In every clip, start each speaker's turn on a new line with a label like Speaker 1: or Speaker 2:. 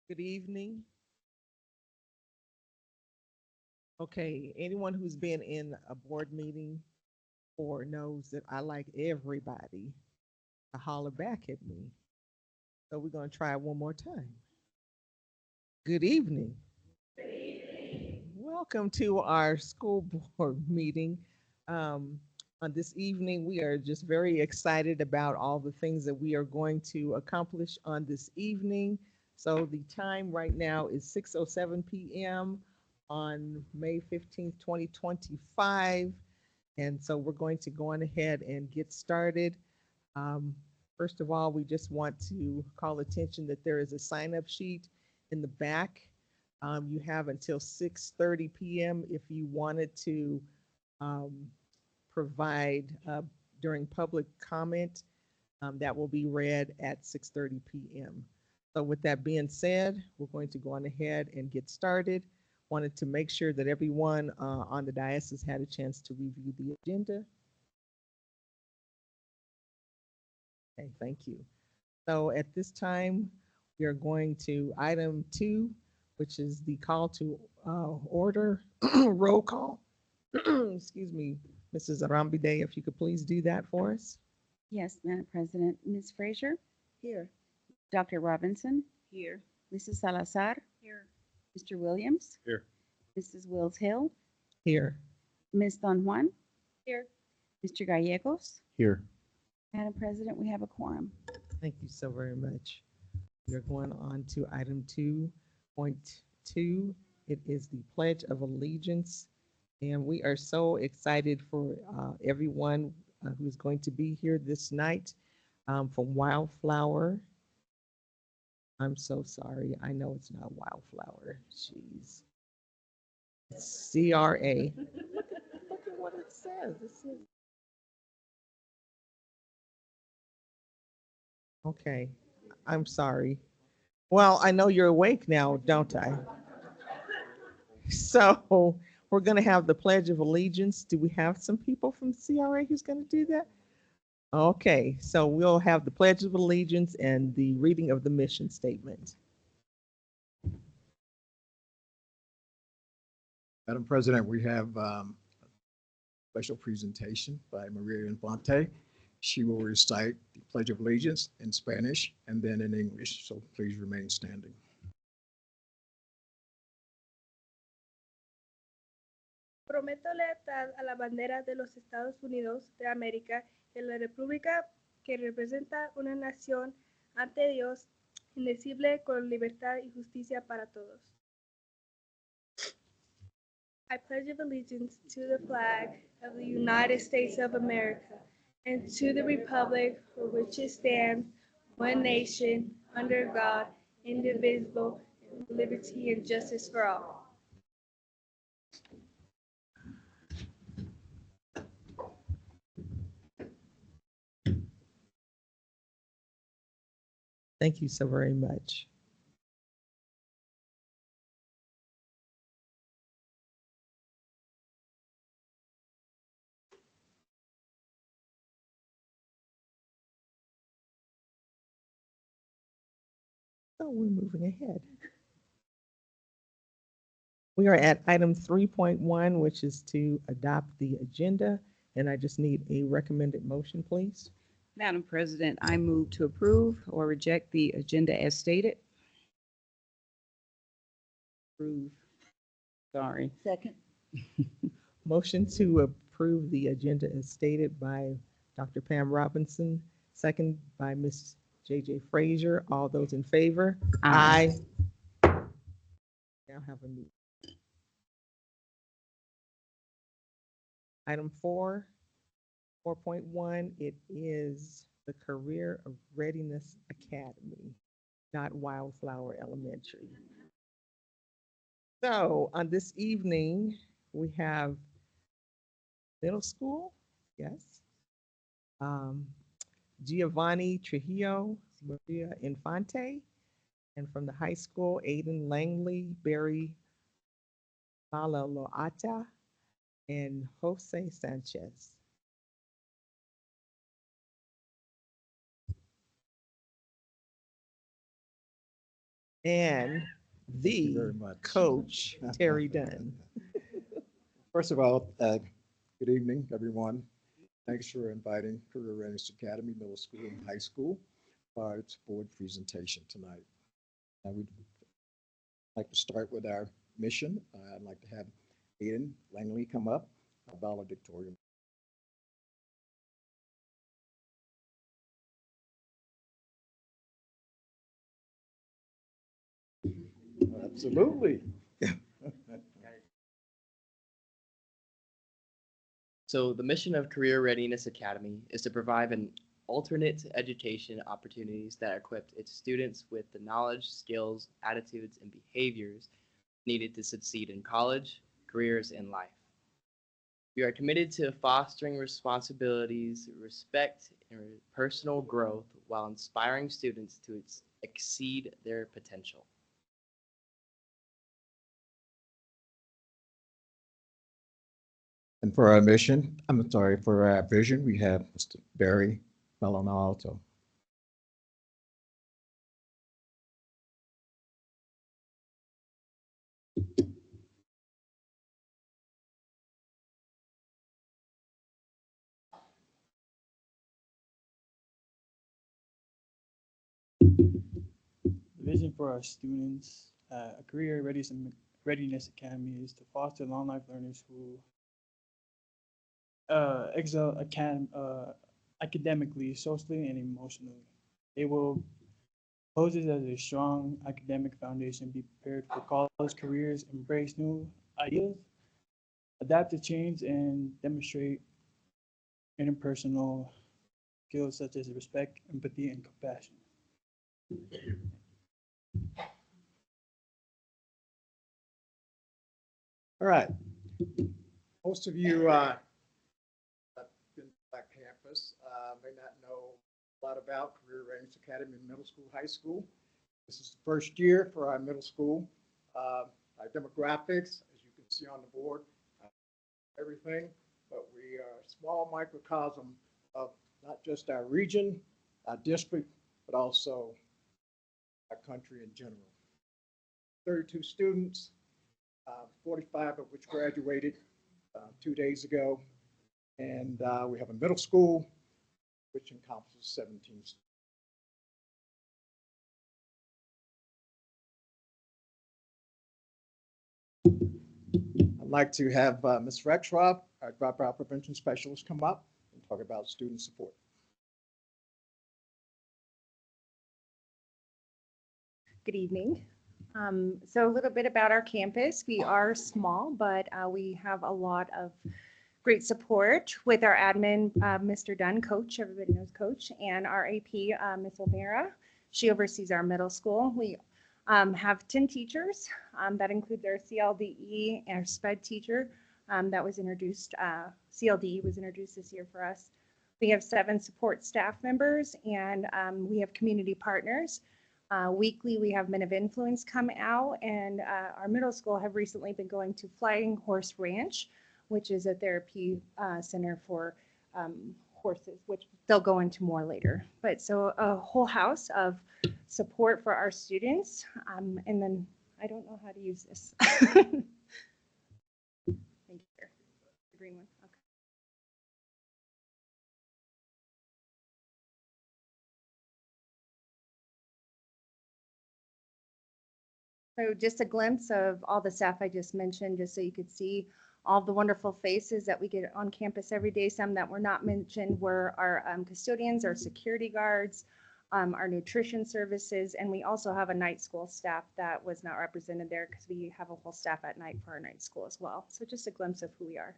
Speaker 1: Good evening. Okay, anyone who's been in a board meeting or knows that I like everybody to holler back at me. So we're going to try it one more time. Good evening. Welcome to our school board meeting. Um, on this evening, we are just very excited about all the things that we are going to accomplish on this evening. So the time right now is 6:07 p.m. on May 15th, 2025. And so we're going to go on ahead and get started. Um, First of all, we just want to call attention that there is a sign-up sheet in the back. You have until 6:30 p.m. if you wanted to um, provide during public comment. That will be read at 6:30 p.m. So with that being said, we're going to go on ahead and get started. Wanted to make sure that everyone on the dais has had a chance to review the agenda. Okay, thank you. So at this time, we are going to item 2, which is the call to order roll call. Excuse me, Mrs. Arambide, if you could please do that for us.
Speaker 2: Yes, Madam President. Ms. Frazier,
Speaker 1: Here.
Speaker 2: Dr. Robinson,
Speaker 3: Here.
Speaker 2: Mrs. Salazar,
Speaker 3: Here.
Speaker 2: Mr. Williams,
Speaker 4: Here.
Speaker 2: Mrs. Wills Hill,
Speaker 1: Here.
Speaker 2: Ms. Don Juan,
Speaker 3: Here.
Speaker 2: Mr. Gallegos.
Speaker 4: Here.
Speaker 2: Madam President, we have a quorum.
Speaker 1: Thank you so very much. We're going on to item 2.2. It is the Pledge of Allegiance. And we are so excited for everyone who's going to be here this night from Wildflower. I'm so sorry. I know it's not Wildflower. Jeez. It's CRA. Look at what it says. Okay. I'm sorry. Well, I know you're awake now, don't I? So we're going to have the Pledge of Allegiance. Do we have some people from CRA who's going to do that? Okay, so we'll have the Pledge of Allegiance and the reading of the mission statement.
Speaker 4: Madam President, we have a special presentation by Maria Infante. She will recite the Pledge of Allegiance in Spanish and then in English, so please remain standing.
Speaker 3: Prometo lealtad a la bandera de los Estados Unidos de América y a la República que representa una nación ante Dios indecible con libertad y justicia para todos. I pledge allegiance to the flag of the United States of America and to the republic for which it stands, one nation, under God, indivisible, with liberty and justice for all.
Speaker 1: Thank you so very much. So we're moving ahead. We are at item 3.1, which is to adopt the agenda, and I just need a recommended motion, please.
Speaker 5: Madam President, I move to approve or reject the agenda as stated. Approve. Sorry.
Speaker 2: Second.
Speaker 1: Motion to approve the agenda as stated by Dr. Pam Robinson, second by Ms. J.J. Frazier. All those in favor?
Speaker 5: Aye.
Speaker 1: Now have a meeting. Item 4.1, it is the Career of Readiness Academy, not Wildflower Elementary. So on this evening, we have middle school, yes. Giovanni Trujillo, Maria Infante, and from the high school, Aiden Langley, Barry Malaloata, and Jose Sanchez. and
Speaker 4: Thank you
Speaker 1: the
Speaker 4: very much.
Speaker 1: coach, Terry Dunn.
Speaker 4: First of all, good evening, everyone. Thanks for inviting Career Readiness Academy Middle School and High School for its board presentation tonight. We'd like to start with our mission. I'd like to have Aiden Langley come up, our valedictorian. Absolutely.
Speaker 6: So the mission of Career Readiness Academy is to provide an alternate education opportunities that equip its students with the knowledge, skills, attitudes, and behaviors needed to succeed in college, careers, and life. We are committed to fostering responsibilities, respect, and personal growth while inspiring students to exceed their potential.
Speaker 4: And for our mission, for our vision, we have Mr. Barry Melanalto.
Speaker 7: The vision for our students, a career readiness academy is to foster long life learners who excel academically, socially, and emotionally. They will pose it as a strong academic foundation, be prepared for college careers, embrace new ideas, adapt to change, and demonstrate interpersonal skills such as respect, empathy, and compassion.
Speaker 4: All right. Most of you have been to our campus may not know a lot about Career Readiness Academy Middle School, High School. This is the first year for our middle school. Our demographics, as you can see on the board, everything, but we are a small microcosm of not just our region, our district, but also our country in general. 32 students, 45 of which graduated 2 days ago. And we have a middle school, which encompasses 17 students. I'd like to have Ms. Rexroth, our dropout prevention specialist, come up and talk about student support.
Speaker 8: Good evening. So a little bit about our campus. We are small, but we have a lot of great support with our admin, Mr. Dunn, Coach, everybody knows Coach, and our AP, Ms. O'Mara. She oversees our middle school. We have 10 teachers. That includes our CLDE and our SPED teacher that was introduced. CLDE was introduced this year for us. We have 7 support staff members, and we have community partners. Weekly, we have Men of Influence come out, and our middle school have recently been going to Flying Horse Ranch, which is a therapy center for horses, which they'll go into more later. But so a whole house of support for our students. And then I don't know how to use this. Thank you, sir. The green one. Okay. So just a glimpse of all the staff I just mentioned, just so you could see all the wonderful faces that we get on campus every day. Some that were not mentioned were our custodians, our security guards, our nutrition services, and we also have a night school staff that was not represented there because we have a whole staff at night for our night school as well. So just a glimpse of who we are.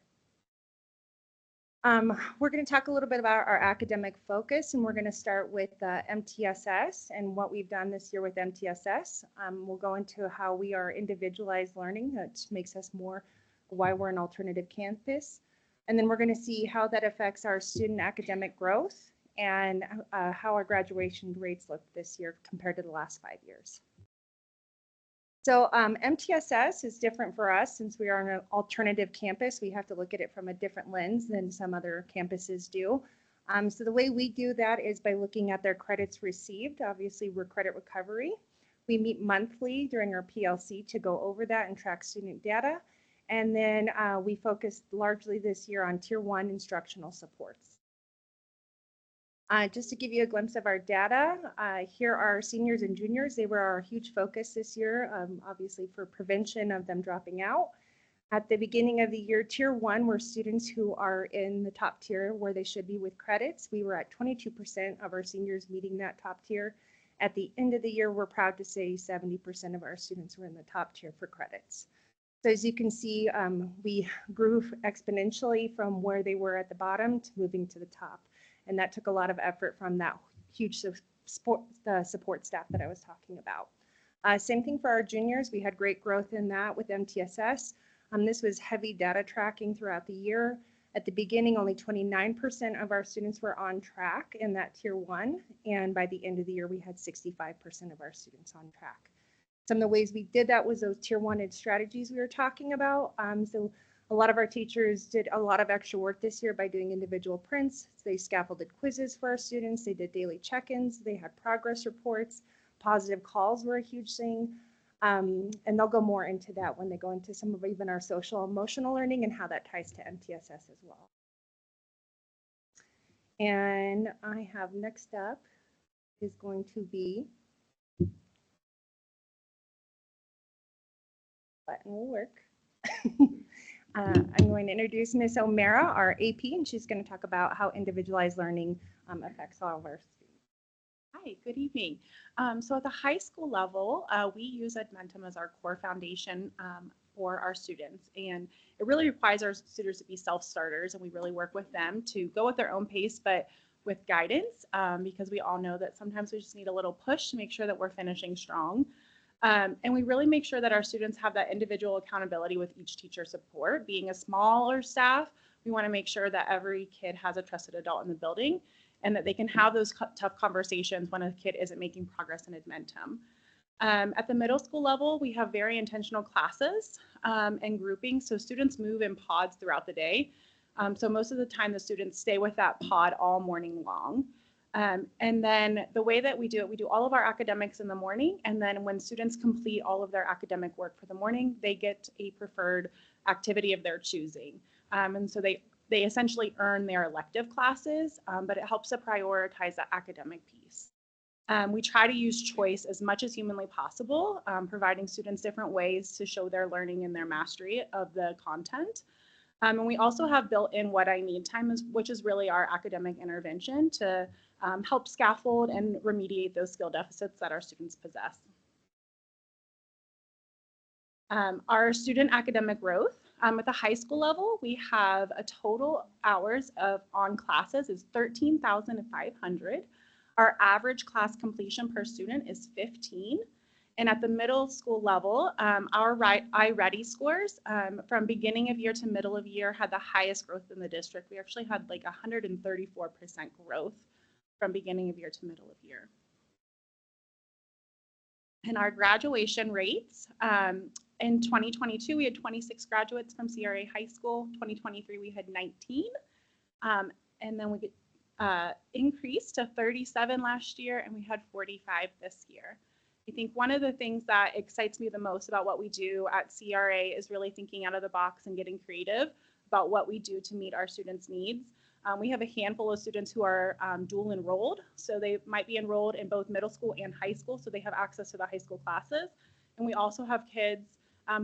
Speaker 8: We're going to talk a little bit about our academic focus, and we're going to start with MTSS and what we've done this year with MTSS. We'll go into how we are individualized learning, that makes us more why we're an alternative campus. And then we're going to see how that affects our student academic growth and how our graduation rates look this year compared to the last 5 years. So MTSS is different for us since we are an alternative campus. We have to look at it from a different lens than some other campuses do. So the way we do that is by looking at their credits received. Obviously, we're credit recovery. We meet monthly during our PLC to go over that and track student data. And then we focused largely this year on Tier 1 instructional supports. Just to give you a glimpse of our data, here are our seniors and juniors. They were our huge focus this year, obviously for prevention of them dropping out. At the beginning of the year, Tier 1 were students who are in the top tier where they should be with credits. We were at 22% of our seniors meeting that top tier. At the end of the year, we're proud to say 70% of our students were in the top tier for credits. So as you can see, we grew exponentially from where they were at the bottom to moving to the top. And that took a lot of effort from that huge support staff that I was talking about. Same thing for our juniors. We had great growth in that with MTSS. This was heavy data tracking throughout the year. At the beginning, only 29% of our students were on track in that Tier 1. And by the end of the year, we had 65% of our students on track. Some of the ways we did that was those Tier 1 strategies we were talking about. So a lot of our teachers did a lot of extra work this year by doing individual prints. They scaffolded quizzes for our students. They did daily check-ins. They had progress reports. Positive calls were a huge thing. And they'll go more into that when they go into some of even our social emotional learning and how that ties to MTSS as well. And I have next up is going to be, button will work. I'm going to introduce Ms. O'Mara, our AP, and she's going to talk about how individualized learning affects all of our students.
Speaker 9: Hi, good evening. So at the high school level, we use Edmentum as our core foundation for our students. And it really requires our students to be self-starters, and we really work with them to go at their own pace, but with guidance, because we all know that sometimes we just need a little push to make sure that we're finishing strong. And we really make sure that our students have that individual accountability with each teacher support. Being a smaller staff, we want to make sure that every kid has a trusted adult in the building and that they can have those tough conversations when a kid isn't making progress in Edmentum. At the middle school level, we have very intentional classes and grouping. So students move in pods throughout the day. So most of the time, the students stay with that pod all morning long. And then the way that we do it, we do all of our academics in the morning. And then when students complete all of their academic work for the morning, they get a preferred activity of their choosing. And so they essentially earn their elective classes, but it helps to prioritize that academic piece. We try to use choice as much as humanly possible, providing students different ways to show their learning and their mastery of the content. And we also have built in what I need time, which is really our academic intervention to help scaffold and remediate those skill deficits that our students possess. Our student academic growth, at the high school level, we have a total hours of on classes is 13,500. Our average class completion per student is 15. And at the middle school level, our iReady scores from beginning of year to middle of year had the highest growth in the district. We actually had like 134% growth from beginning of year to middle of year. And our graduation rates, in 2022, we had 26 graduates from CRA High School. 2023, we had 19. And then we increased to 37 last year, and we had 45 this year. I think one of the things that excites me the most about what we do at CRA is really thinking out of the box and getting creative about what we do to meet our students' needs. We have a handful of students who are dual enrolled, so they might be enrolled in both middle school and high school, so they have access to the high school classes. And we also have kids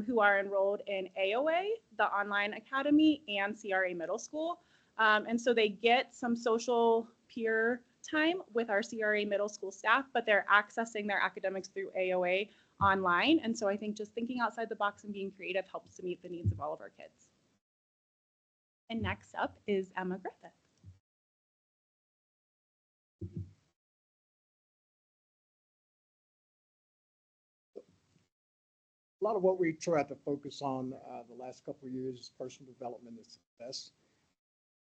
Speaker 9: who are enrolled in AOA, the online academy, and CRA middle school. And so they get some social peer time with our CRA middle school staff, but they're accessing their academics through AOA online. And so I think just thinking outside the box and being creative helps to meet the needs of all of our kids. And next up is Emma Griffith.
Speaker 4: A lot of what we try to focus on the last couple of years is personal development and success.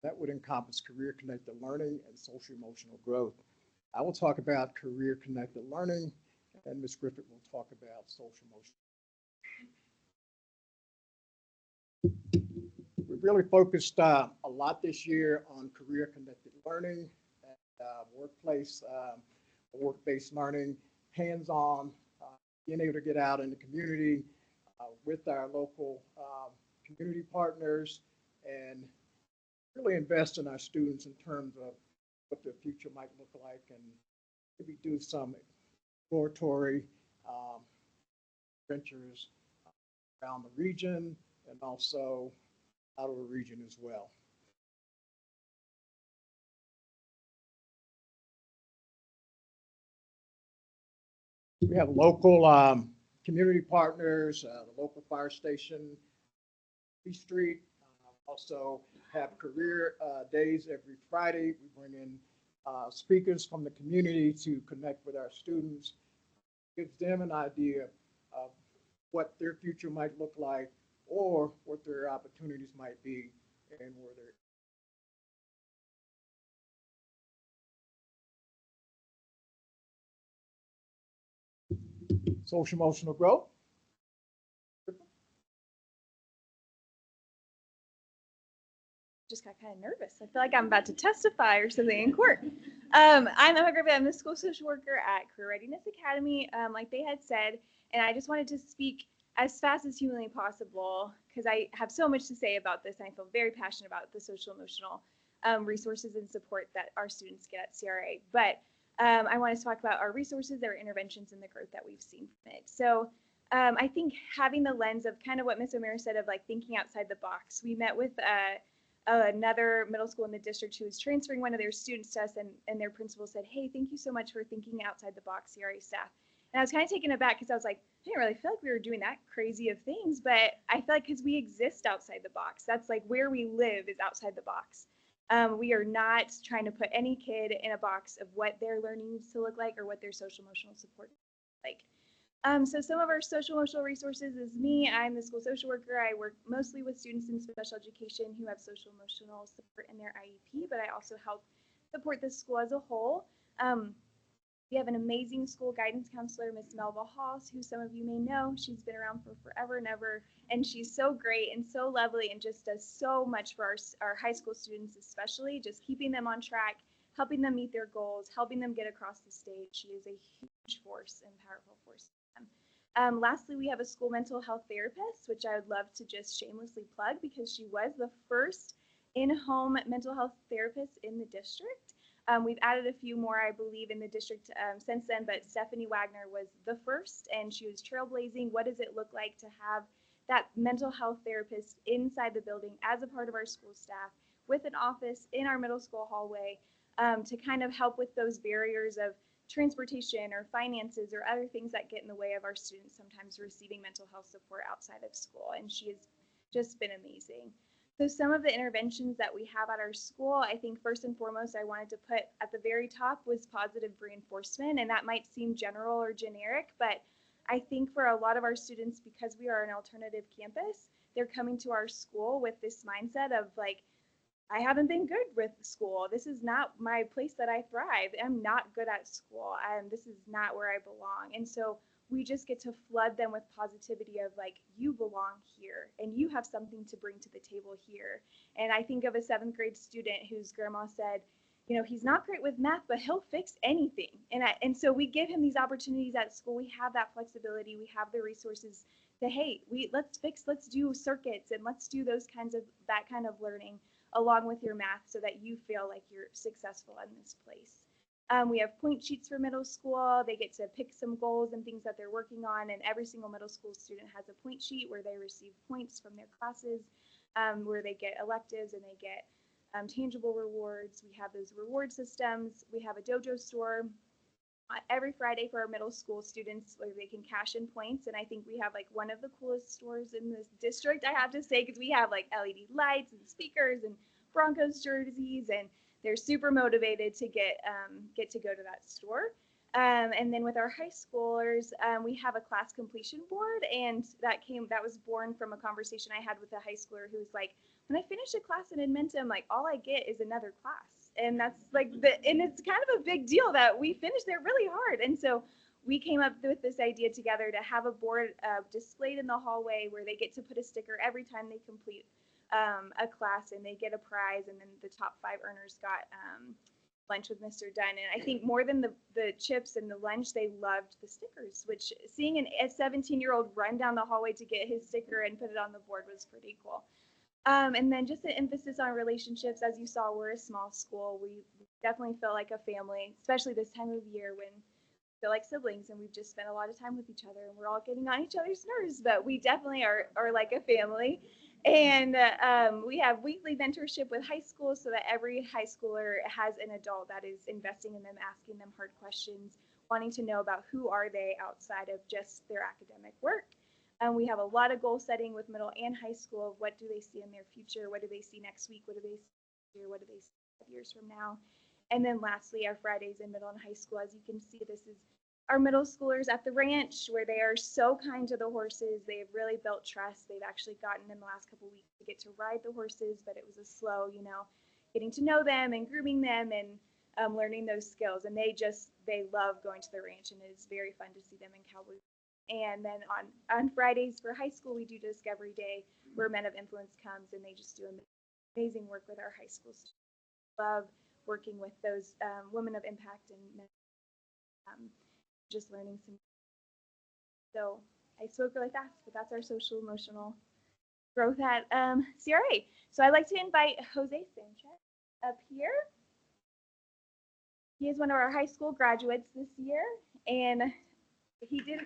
Speaker 4: That would encompass career-connected learning and social-emotional growth. I will talk about career-connected learning, and Ms. Griffith will talk about social-emotional. We really focused a lot this year on career-connected learning, and workplace, work-based learning, hands-on being able to get out in the community with our local community partners and really invest in our students in terms of what their future might look like, and maybe do some exploratory ventures around the region and also out of the region as well. We have local community partners, the local fire station, B Street. Also have career days every Friday. We bring in speakers from the community to connect with our students, gives them an idea of what their future might look like or what their opportunities might be and where they're. Social emotional growth.
Speaker 3: Just got kind of nervous. I feel like I'm about to testify or something in court. I'm Emma Griffin. I'm the school social worker at Career Readiness Academy, like they had said, and I just wanted to speak as fast as humanly possible because I have so much to say about this, and I feel very passionate about the social emotional resources and support that our students get at CRA. But I want to talk about our resources, our interventions, and the growth that we've seen from it. So I think having the lens of kind of what Ms. O'Meara said of like thinking outside the box. We met with another middle school in the district who was transferring one of their students to us, and their principal said, "Hey, thank you so much for thinking outside the box, CRA staff." And I was kind of taken aback because I was like, I didn't really feel like we were doing that crazy of things, but I feel like because we exist outside the box, that's like where we live is outside the box. We are not trying to put any kid in a box of what their learning needs to look like or what their social emotional support like. So some of our social emotional resources is me. I'm the school social worker. I work mostly with students in special education who have social emotional support in their IEP, but I also help support the school as a whole. We have an amazing school guidance counselor, Miss Melva Halls, who some of you may know. She's been around for forever and ever, and she's so great and so lovely and just does so much for our high school students, especially just keeping them on track, helping them meet their goals, helping them get across the stage. She is a huge force and powerful force. Lastly, we have a school mental health therapist, which I would love to just shamelessly plug because she was the first in-home mental health therapist in the district. We've added a few more, I believe, in the district since then, but Stephanie Wagner was the first, and she was trailblazing. What does it look like to have that mental health therapist inside the building as a part of our school staff with an office in our middle school hallway to kind of help with those barriers of transportation or finances or other things that get in the way of our students sometimes receiving mental health support outside of school. And she has just been amazing. So some of the interventions that we have at our school, I think first and foremost, I wanted to put at the very top was positive reinforcement. And that might seem general or generic, but I think for a lot of our students, because we are an alternative campus, they're coming to our school with this mindset of like, I haven't been good with school. This is not my place that I thrive. I'm not good at school. This is not where I belong. And so we just get to flood them with positivity of like, you belong here and you have something to bring to the table here. And I think of a 7th grade student whose grandma said, you know, he's not great with math, but he'll fix anything. And so we give him these opportunities at school. We have that flexibility. We have the resources to, hey, let's do circuits and let's do that kind of learning along with your math so that you feel like you're successful in this place. We have point sheets for middle school. They get to pick some goals and things that they're working on, and every single middle school student has a point sheet where they receive points from their classes, where they get electives and they get tangible rewards. We have those reward systems. We have a dojo store every Friday for our middle school students where they can cash in points. And I think we have like one of the coolest stores in this district, I have to say, because we have like LED lights and speakers and Broncos jerseys, and they're super motivated to get to go to that store. And then with our high schoolers, we have a class completion board, and that was born from a conversation I had with a high schooler who was like, when I finish a class in Edmonton, like all I get is another class. And that's like and it's kind of a big deal that we finished there really hard. And so we came up with this idea together to have a board displayed in the hallway where they get to put a sticker every time they complete a class, and they get a prize. And then the top 5 earners got lunch with Mr. Dunn. And I think more than the chips and the lunch, they loved the stickers, which seeing a 17-year-old run down the hallway to get his sticker and put it on the board was pretty cool. And then just an emphasis on relationships. As you saw, we're a small school. We definitely feel like a family, especially this time of year when we feel like siblings and we've just spent a lot of time with each other and we're all getting on each other's nerves, but we definitely are like a family. And we have weekly mentorship with high school so that every high schooler has an adult that is investing in them, asking them hard questions, wanting to know about who are they outside of just their academic work. We have a lot of goal setting with middle and high school. What do they see in their future? What do they see next week? What do they see here? What do they see 5 years from now? And then lastly, our Fridays in middle and high school. As you can see, this is our middle schoolers at the ranch where they are so kind to the horses. They have really built trust. They've actually gotten in the last couple of weeks to get to ride the horses, but it was a slow, getting to know them and grooming them and learning those skills. And they love going to the ranch, and it is very fun to see them in cowboy. And then on Fridays for high school, we do Discovery Day, where Men of Influence comes, and they just do amazing work with our high school students. Love working with those women of impact and just learning some. So I spoke really fast, but that's our social emotional growth at CRA. So I'd like to invite Jose Sanchez up here. He is one of our high school graduates this year, and he did.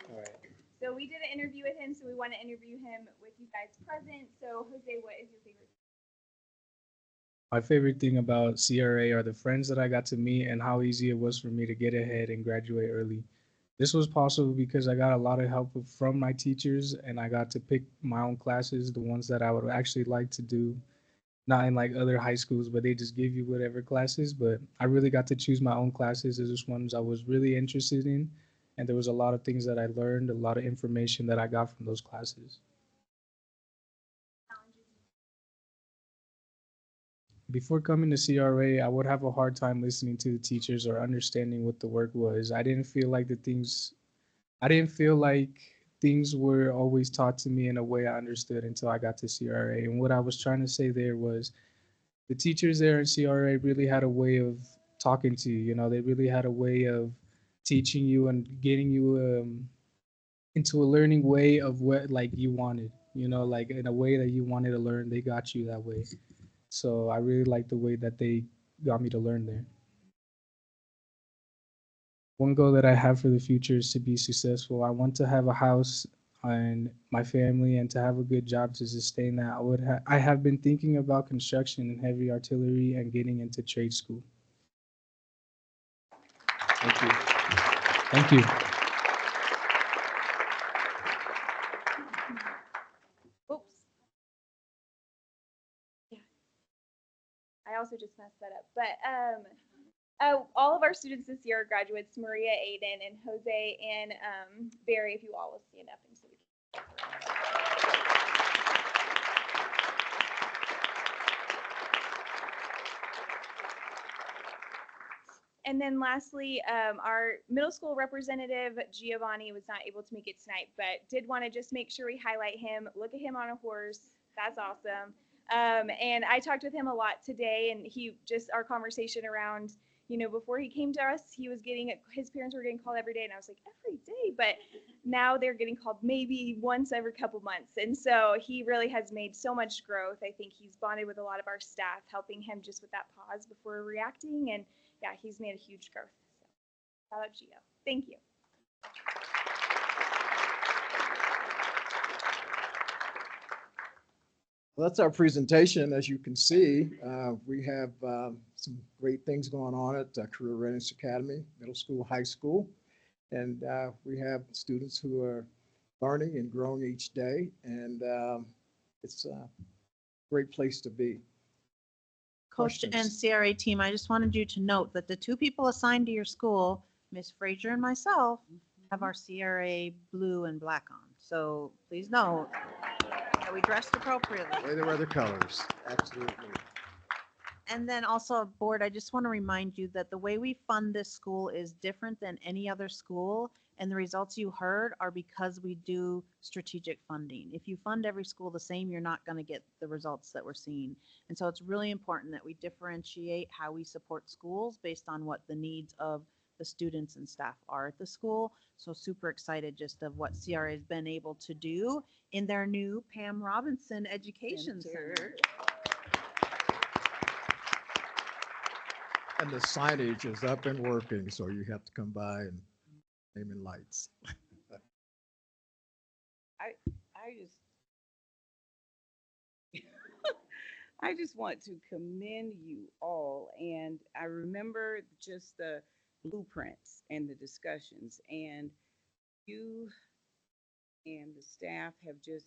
Speaker 10: All right.
Speaker 3: So we did an interview with him, so we want to interview him with you guys present. So Jose, what is your favorite?
Speaker 10: My favorite thing about CRA are the friends that I got to meet and how easy it was for me to get ahead and graduate early. This was possible because I got a lot of help from my teachers and I got to pick my own classes, the ones that I would actually like to do. Not in like other high schools, but they just give you whatever classes. But I really got to choose my own classes. These was ones I was really interested in. And there was a lot of things that I learned, a lot of information that I got from those classes. Before coming to CRA, I would have a hard time listening to the teachers or understanding what the work was. I didn't feel like things were always taught to me in a way I understood until I got to CRA. And what I was trying to say there was the teachers there in CRA really had a way of talking to you. You know, they really had a way of teaching you and getting you into a learning way of what like you wanted. You know, like in a way that you wanted to learn, they got you that way. So I really like the way that they got me to learn there. One goal that I have for the future is to be successful. I want to have a house and my family and to have a good job to sustain that. I have been thinking about construction and heavy artillery and getting into trade school. Thank you. Thank you.
Speaker 3: Oops. Yeah. I also just messed that up. But all of our students this year are graduates, Maria, Aiden, and Jose, and Barry, if you all will stand up. And so we can. And then lastly, our middle school representative, Giovanni, was not able to make it tonight, but did want to just make sure we highlight him. Look at him on a horse. That's awesome. And I talked with him a lot today, and our conversation around, before he came to us, his parents were getting called every day, and I was like, every day? But now they're getting called maybe once every couple months. And so he really has made so much growth. I think he's bonded with a lot of our staff, helping him just with that pause before reacting. And yeah, he's made a huge growth. So shout out Gio. Thank you.
Speaker 4: Well, that's our presentation. As you can see, we have some great things going on at Career Readiness Academy, middle school, high school. And we have students who are learning and growing each day. And it's a great place to be.
Speaker 11: Coach and CRA team, I just wanted you to note that the two people assigned to your school, Ms. Frazier and myself, have our CRA blue and black on. So please note that we dressed appropriately.
Speaker 4: The way they wear their colors, absolutely.
Speaker 11: And then also, board, I just want to remind you that the way we fund this school is different than any other school. And the results you heard are because we do strategic funding. If you fund every school the same, you're not going to get the results that we're seeing. And so it's really important that we differentiate how we support schools based on what the needs of the students and staff are at the school. So super excited just of what CRA has been able to do in their new Pam Robinson Education Center.
Speaker 4: And the signage is up and working, so you have to come by and name in lights.
Speaker 5: I just I just want to commend you all. And I remember just the blueprints and the discussions, and you and the staff have just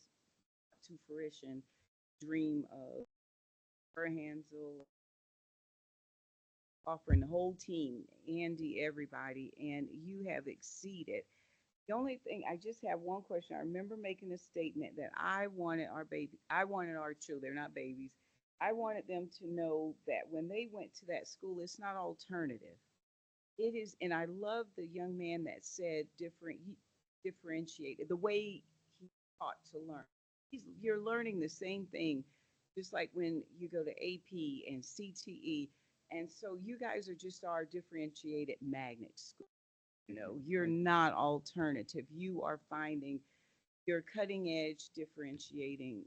Speaker 5: brought to fruition dream of Hansel offering the whole team, Andy, everybody, and you have exceeded. The only thing, I just have one question. I remember making a statement that I wanted our children, they're not babies. I wanted them to know that when they went to that school, it's not alternative. It is, and I love the young man that said differentiated, the way he taught to learn. You're learning the same thing, just like when you go to AP and CTE. And so you guys are just our differentiated magnet school. You're not alternative. You are finding your cutting edge differentiating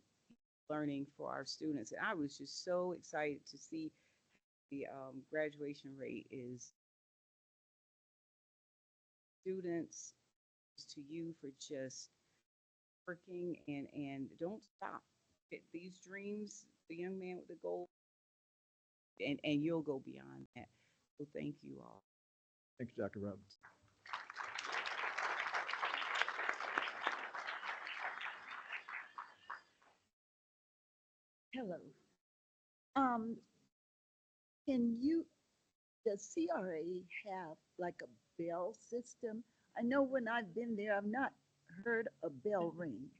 Speaker 5: learning for our students. And I was just so excited to see the graduation rate is students to you for just working and don't stop. These dreams, the young man with the goal, and you'll go beyond that. So thank you all.
Speaker 4: Thank you, Dr. Robbins.
Speaker 12: Hello. Um, does CRA have like a bell system? I know when I've been there, I've not heard a bell ring.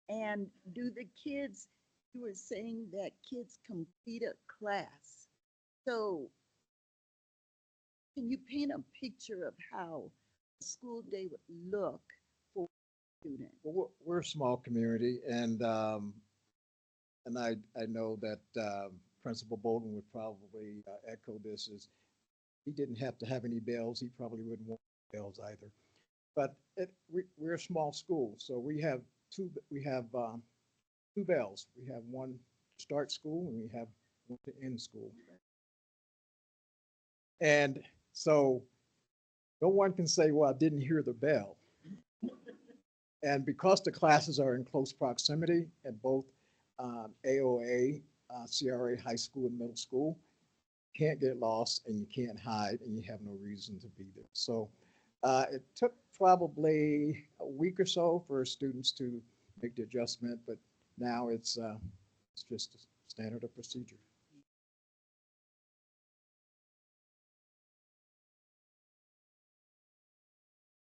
Speaker 12: And do the kids, you were saying that kids complete a class. So can you paint a picture of how a school day would look for students?
Speaker 4: Well, we're a small community, and I know that Principal Bolden would probably echo this. Is he didn't have to have any bells. He probably wouldn't want bells either. But we're a small school, so we have two bells. We have one to start school, and we have one to end school. And so no one can say, well, I didn't hear the bell. And because the classes are in close proximity at both AOA, CRA high school and middle school, you can't get lost and you can't hide and you have no reason to be there. So it took probably a week or so for students to make the adjustment, but now it's just a standard of procedure.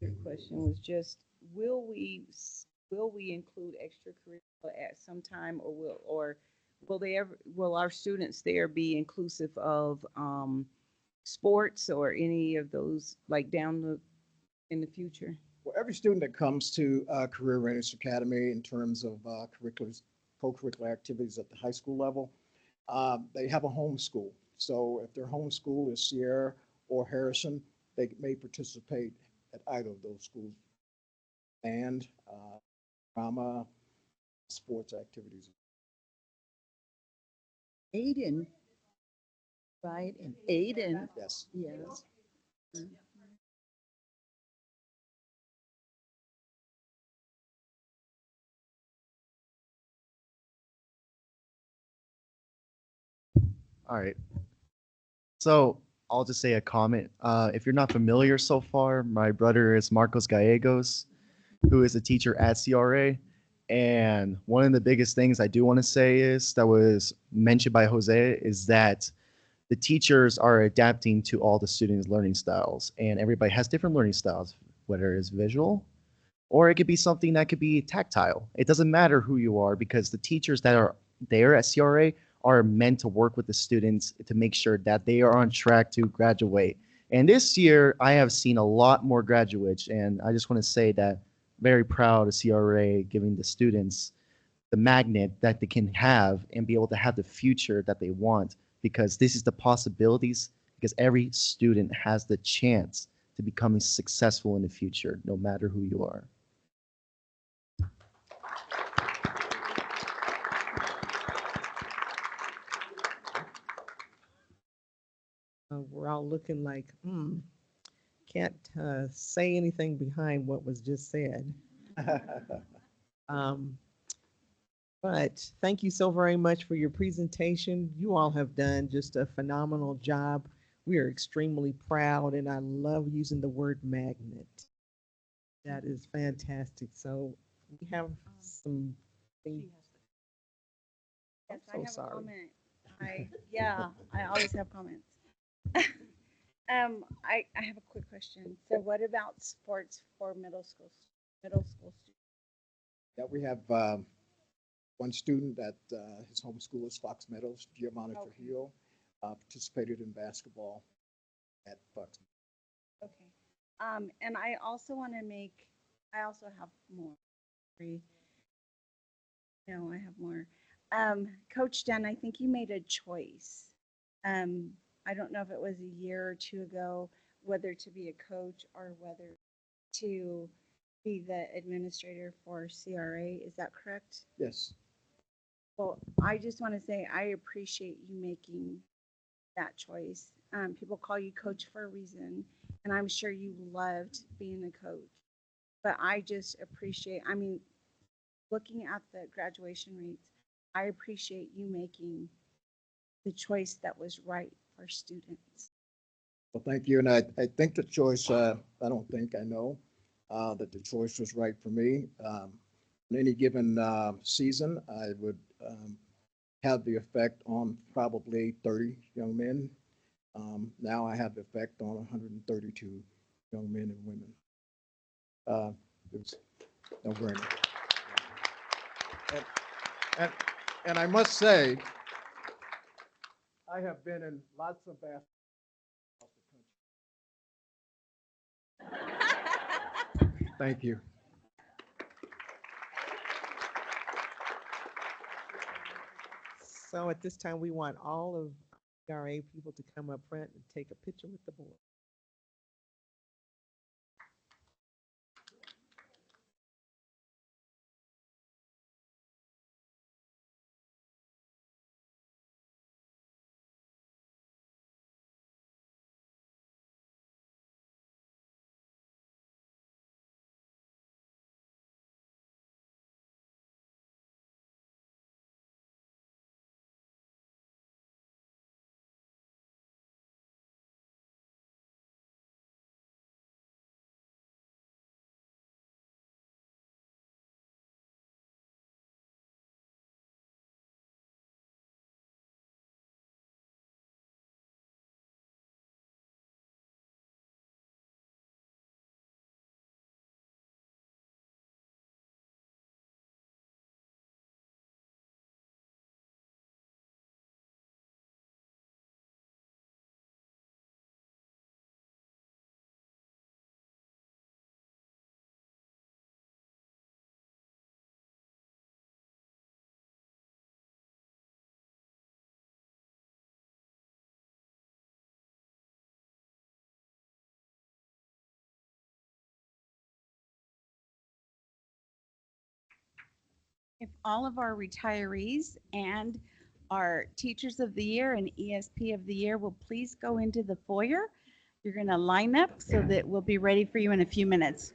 Speaker 5: Your question was just, will we include extracurricular at some time, or will our students there be inclusive of sports or any of those like in the future?
Speaker 4: Well, every student that comes to Career Readiness Academy in terms of co-curricular activities at the high school level, they have a home school. So if their home school is Sierra or Harrison, they may participate at either of those schools. Band, drama, sports activities.
Speaker 12: Aiden, right? And Aiden.
Speaker 4: Yes.
Speaker 12: Yes.
Speaker 13: All right. So I'll just say a comment. If you're not familiar so far, my brother is Marcos Gallegos, who is a teacher at CRA. And one of the biggest things I do want to say is that was mentioned by Jose is that the teachers are adapting to all the students' learning styles. And everybody has different learning styles, whether it's visual or it could be something that could be tactile. It doesn't matter who you are because the teachers that are there at CRA are meant to work with the students to make sure that they are on track to graduate And this year, I have seen a lot more graduates, and I just want to say that very proud of CRA giving the students the magnet that they can have and be able to have the future that they want, because this is the possibilities, because every student has the chance to becoming successful in the future, no matter who you are.
Speaker 1: We're all looking like, can't say anything behind what was just said. Um, but thank you so very much for your presentation. You all have done just a phenomenal job. We are extremely proud, and I love using the word magnet. That is fantastic. So we have some things.
Speaker 2: Yes,
Speaker 1: I'm
Speaker 2: I
Speaker 1: so
Speaker 2: have a
Speaker 1: sorry.
Speaker 2: comment. I always have comments. I have a quick question. So what about sports for middle school students?
Speaker 4: Yeah, we have one student at his home school is Fox Meadows, Giovanna
Speaker 2: Okay.
Speaker 4: Trujillo, participated in basketball at Fox.
Speaker 2: Okay. And I also want to I also have more. No, I have more. Coach Dunn, I think you made a choice. I don't know if it was a year or two ago, whether to be a coach or whether to be the administrator for CRA. Is that correct?
Speaker 4: Yes.
Speaker 2: Well, I just want to say I appreciate you making that choice. People call you coach for a reason, and I'm sure you loved being a coach. But I just appreciate, looking at the graduation rates, I appreciate you making the choice that was right for students.
Speaker 4: Well, thank you. And I think the choice, I don't think I know that the choice was right for me. In any given season, I would have the effect on probably 30 young men. Now I have the effect on 132 young men and women. It was no brainer. And, and I must say, I have been in lots of basketball. Thank you.
Speaker 1: So at this time, we want all of RA people to come up front and take a picture with the board.
Speaker 2: If all of our retirees and our Teachers of the Year and ESP of the Year will please go into the foyer. You're going to line up so that we'll be ready for you in a few minutes.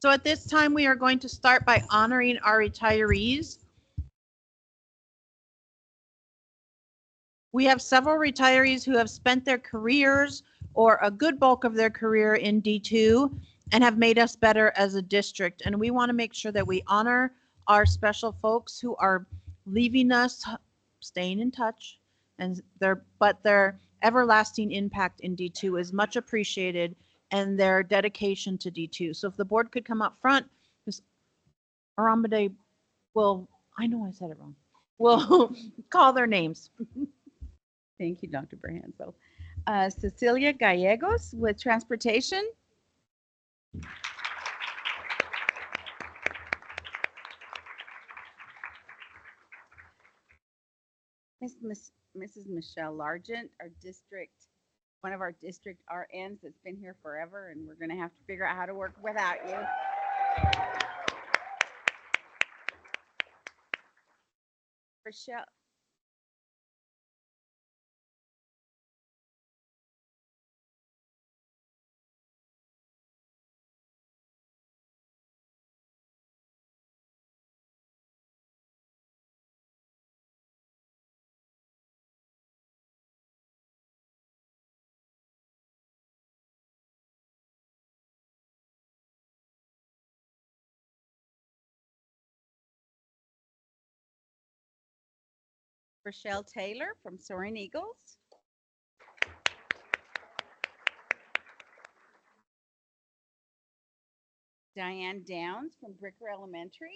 Speaker 11: So at this time, we are going to start by honoring our retirees. We have several retirees who have spent their careers or a good bulk of their career in D2 and have made us better as a district. And we want to make sure that we honor our special folks who are leaving us, staying in touch, and their everlasting impact in D2 is much appreciated, and their dedication to D2. So if the board could come up front, Ms. Arambade will, I know I said it wrong, will call their names.
Speaker 5: Thank you, Dr. Brahanzo. Cecilia Gallegos with Transportation. Mrs. Michelle Largent, our district, one of our district RNs that's been here forever, and we're going to have to figure out how to work without you. Rochelle. Rochelle Taylor from Soaring Eagles. Diane Downs from Bricker Elementary.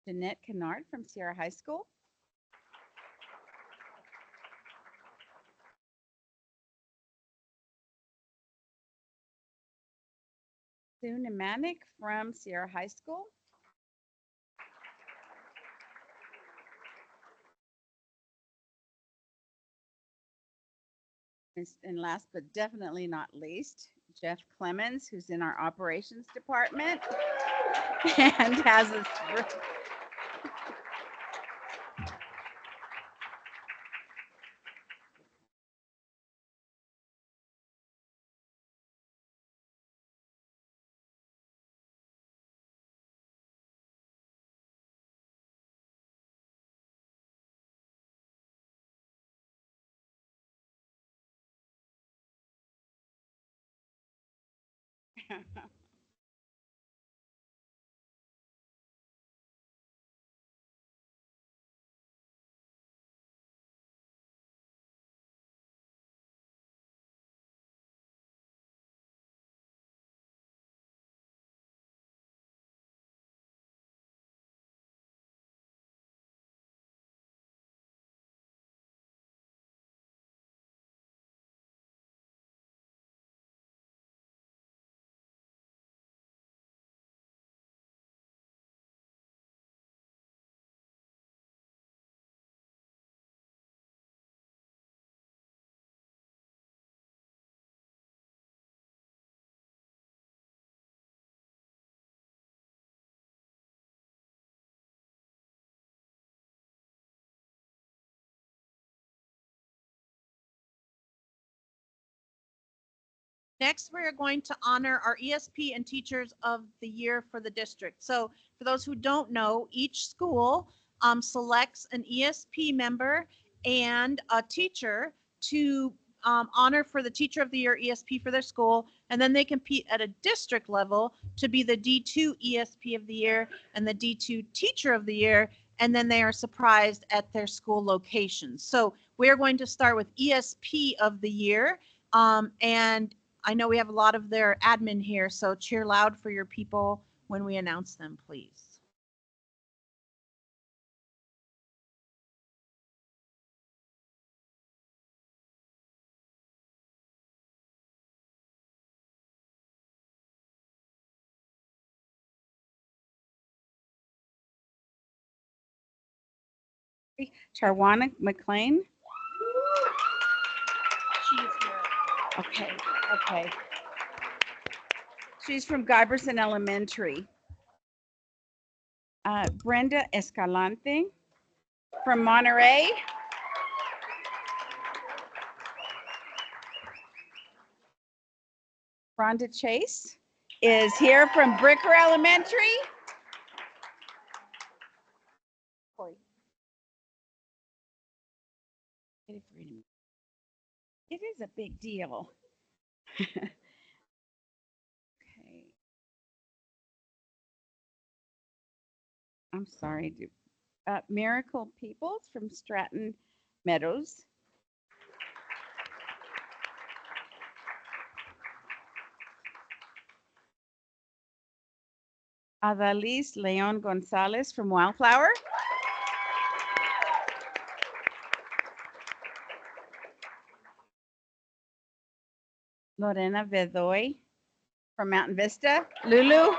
Speaker 5: Jeanette Kennard from Sierra High School. Sue Nemanik from Sierra High School. And last but definitely not least, Jeff Clemens, who's in our operations department and has a
Speaker 11: Next, we're going to honor our ESP and Teachers of the Year for the district. So for those who don't know, each school selects an ESP member and a teacher to honor for the Teacher of the Year ESP for their school, and then they compete at a district level to be the D2 ESP of the Year and the D2 Teacher of the Year, and then they are surprised at their school locations. So we're going to start with ESP of the Year, and I know we have a lot of their admin here, so cheer loud for your people when we announce them, please.
Speaker 5: Charwana McLean.
Speaker 11: She's here.
Speaker 5: Okay, okay. She's from Guyberson Elementary. Brenda Escalante from Monterey. Rhonda Chase is here from Bricker Elementary. It is a big deal. Okay. I'm sorry. Miracle Peoples from Stratton Meadows. Adalys Leon Gonzalez from Wildflower. Lorena Vedoy from Mountain Vista. Lulu.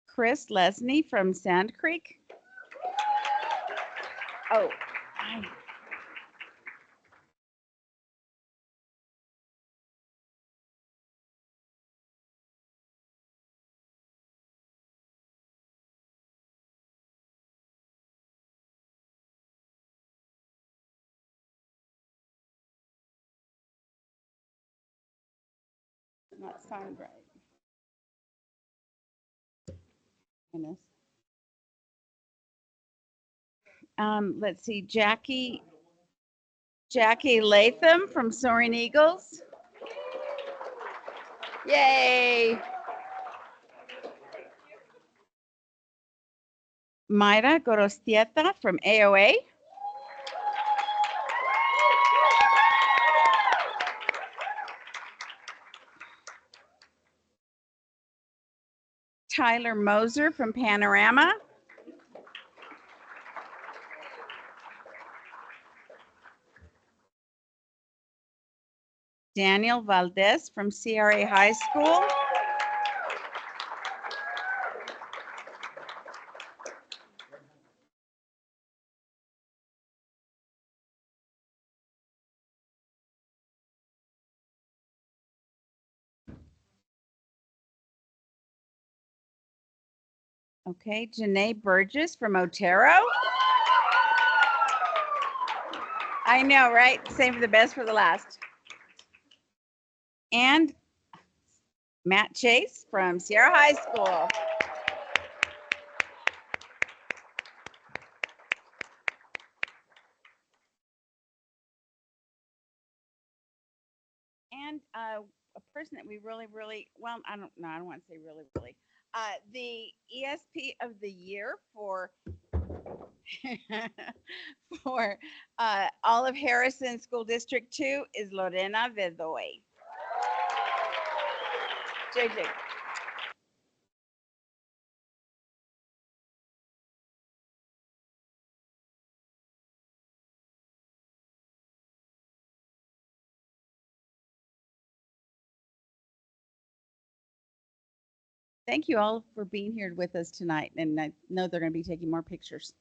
Speaker 5: Chris Lesney from Sand Creek. Oh, not sound right. Goodness. Let's see, Jackie Latham from Soaring Eagles. Yay. Mayra Gorostieta from AOA. Tyler Moser from Panorama. Daniel Valdez from CRA High School. Okay, Janae Burgess from Otero. I know, right? Save the best for the last. And Matt Chase from Sierra High School. And a person that we really, well, I don't want to say really. The ESP of the year for for Olive Harrison School District 2 is Lorena Vedoy. JJ. Thank you all for being here with us tonight, and I know they're going to be taking more pictures.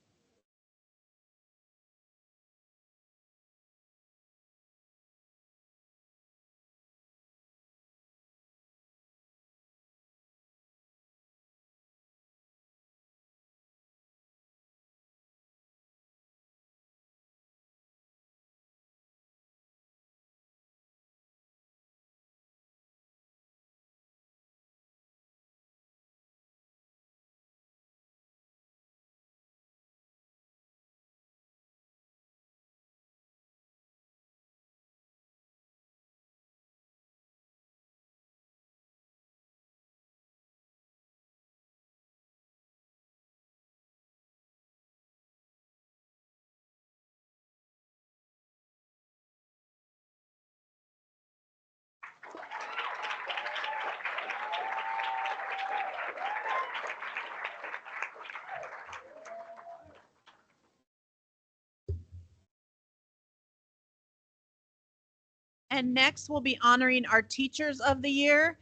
Speaker 11: And next we'll be honoring our Teachers of the Year.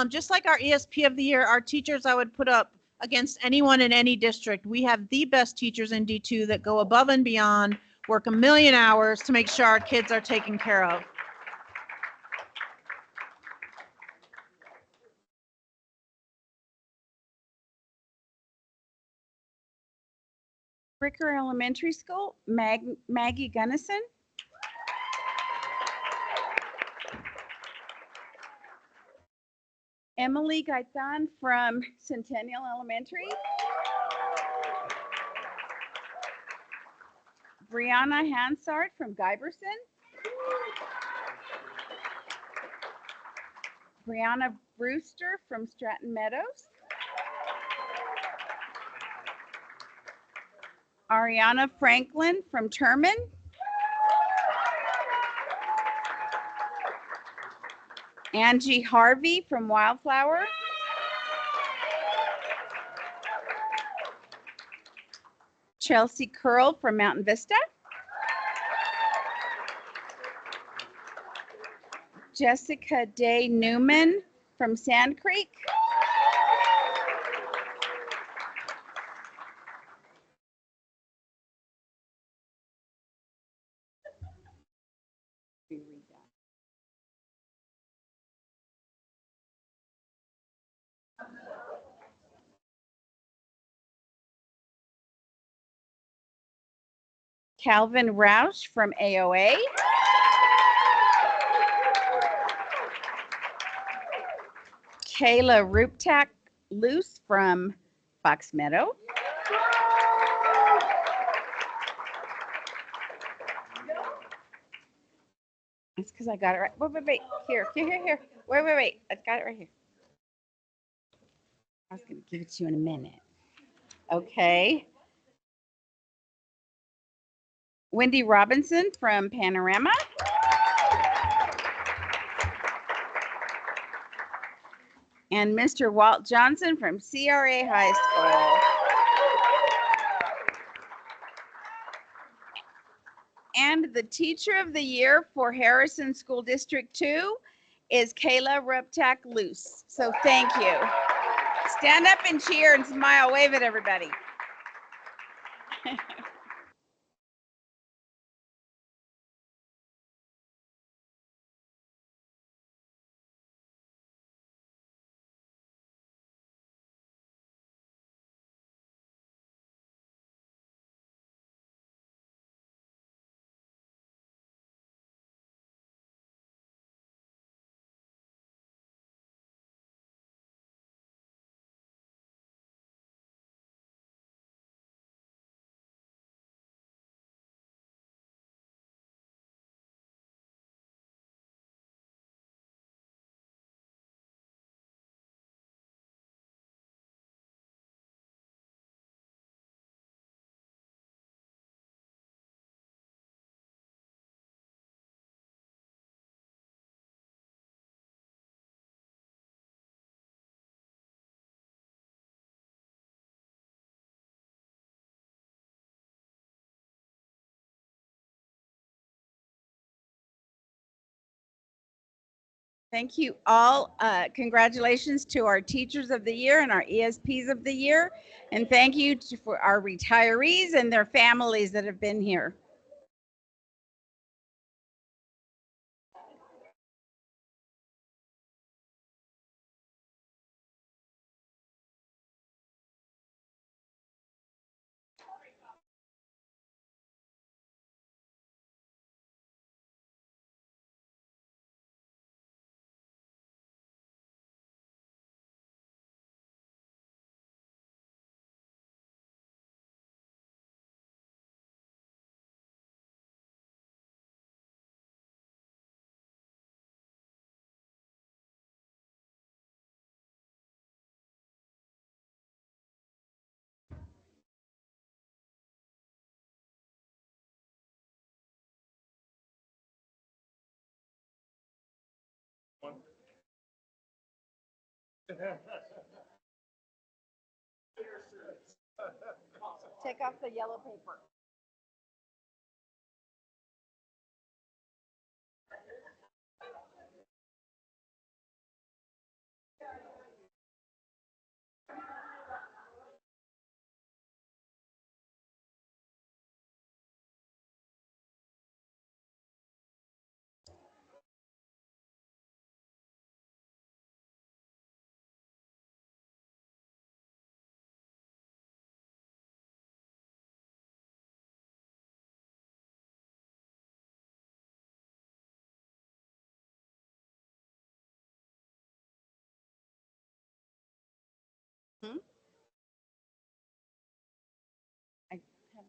Speaker 11: Just like our ESP of the Year, our teachers I would put up against anyone in any district. We have the best teachers in D2 that go above and beyond work a million hours to make sure our kids are taken care of.
Speaker 2: Bricker Elementary School, Maggie Gunnison. Emily Gaitan from Centennial Elementary. Brianna Hansard from Guyberson. Brianna Brewster from Stratton Meadows. Ariana Franklin from Terman. Angie Harvey from Wildflower. Chelsea Curl from Mountain Vista. Jessica Day Newman from Sand Creek. Calvin Roush from AOA. Kayla Ruptak Luce from Fox Meadow. It's because I got it right. Wait. Here. Wait. I got it right here. I was going to give it to you in a minute. Okay. Wendy Robinson from Panorama. And Mr. Walt Johnson from CRA High School. And the Teacher of the Year for Harrison School District 2 is Kayla Ruptak Luce. So thank you. Stand up and cheer and smile. Wave at everybody. Thank you all. Congratulations to our Teachers of the Year and our ESPs of the Year. And thank you for our retirees and their families that have been here. Take off the yellow paper.
Speaker 5: Hmm? I have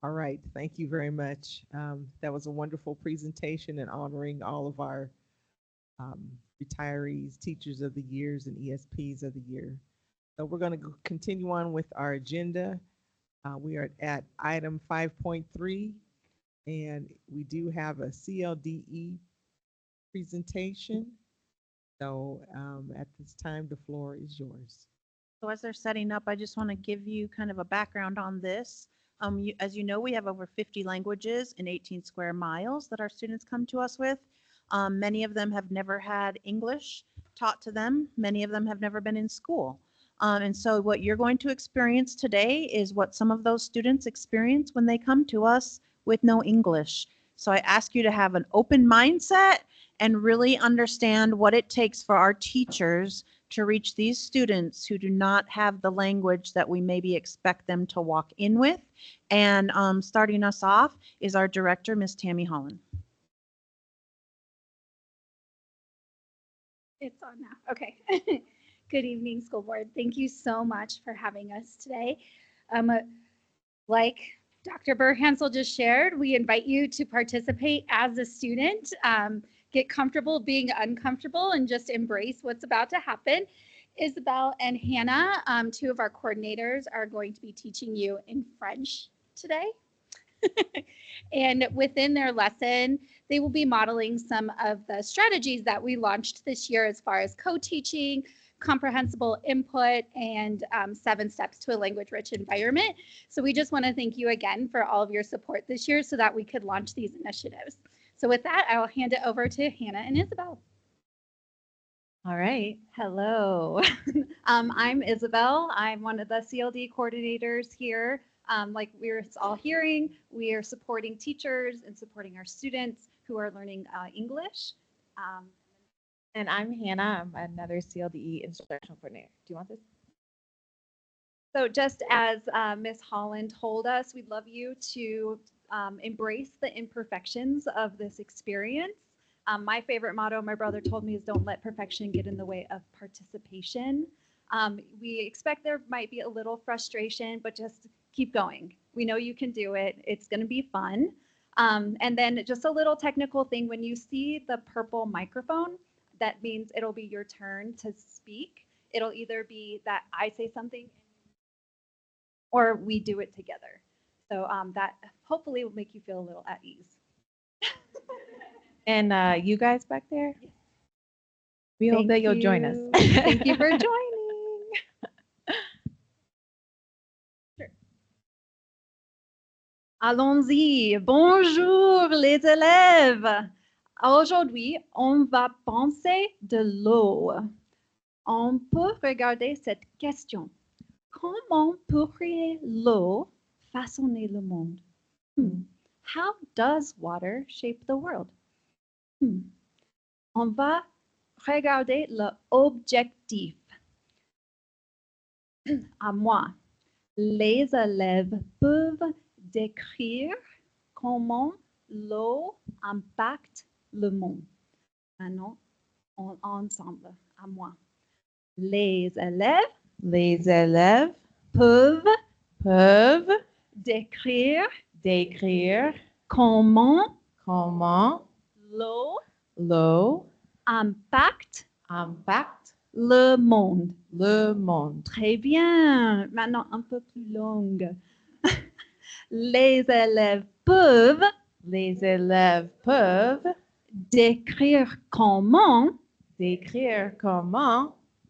Speaker 1: All right, thank you very much. That was a wonderful presentation and honoring all of our um, retirees, teachers of the years, and ESPs of the year. So we're going to continue on with our agenda. We are at item 5.3, and we do have a CLDE presentation. So at this time, the floor is yours.
Speaker 11: So as they're setting up, I just want to give you kind of a background on this. As you know, we have over 50 languages in 18 square miles that our students come to us with. Many of them have never had English taught to them. Many of them have never been in school. And so what you're going to experience today is what some of those students experience when they come to us with no English. So I ask you to have an open mindset and really understand what it takes for our teachers to reach these students who do not have the language that we maybe expect them to walk in with. And starting us off is our director, Miss Tammy Holland.
Speaker 14: It's on now. Okay. Good evening, school board. Thank you so much for having us today. Like Dr. Burhansel just shared, we invite you to participate as a student, get comfortable being uncomfortable, and just embrace what's about to happen. Isabel and Hannah, two of our coordinators, are going to be teaching you in French today. And within their lesson, they will be modeling some of the strategies that we launched this year as far as co-teaching, comprehensible input, and 7 steps to a language-rich environment. So we just want to thank you again for all of your support this year so that we could launch these initiatives. So with that, I will hand it over to Hannah and Isabel.
Speaker 15: All right. Hello. I'm Isabel. I'm one of the CLD coordinators here. Like we're all hearing, we are supporting teachers and supporting our students who are learning English.
Speaker 16: And I'm Hannah. I'm another CLDE instructional coordinator. Do you want this?
Speaker 15: So just as Ms. Holland told us, we'd love you to embrace the imperfections of this experience. My favorite motto my brother told me is don't let perfection get in the way of participation. We expect there might be a little frustration, but just keep going. We know you can do it. It's going to be fun. And then just a little technical thing, when you see the purple microphone, that means it'll be your turn to speak. It'll either be that I say something or we do it together. So that hopefully will make you feel a little at ease.
Speaker 16: And you guys back there, we hope that you'll join us.
Speaker 15: Thank you for joining. Sure. Allons-y. Bonjour les élèves. Aujourd'hui, on va penser de l'eau. On peut regarder cette question. Comment pourrait l'eau façonner le monde? How does water shape the world? On va regarder l'objectif. À moi, les élèves peuvent décrire comment l'eau impacte le monde. Maintenant, ensemble, à moi. Les élèves peuvent décrire comment l'eau impacte le monde. Très bien. Maintenant, un peu plus longue. Les élèves peuvent décrire comment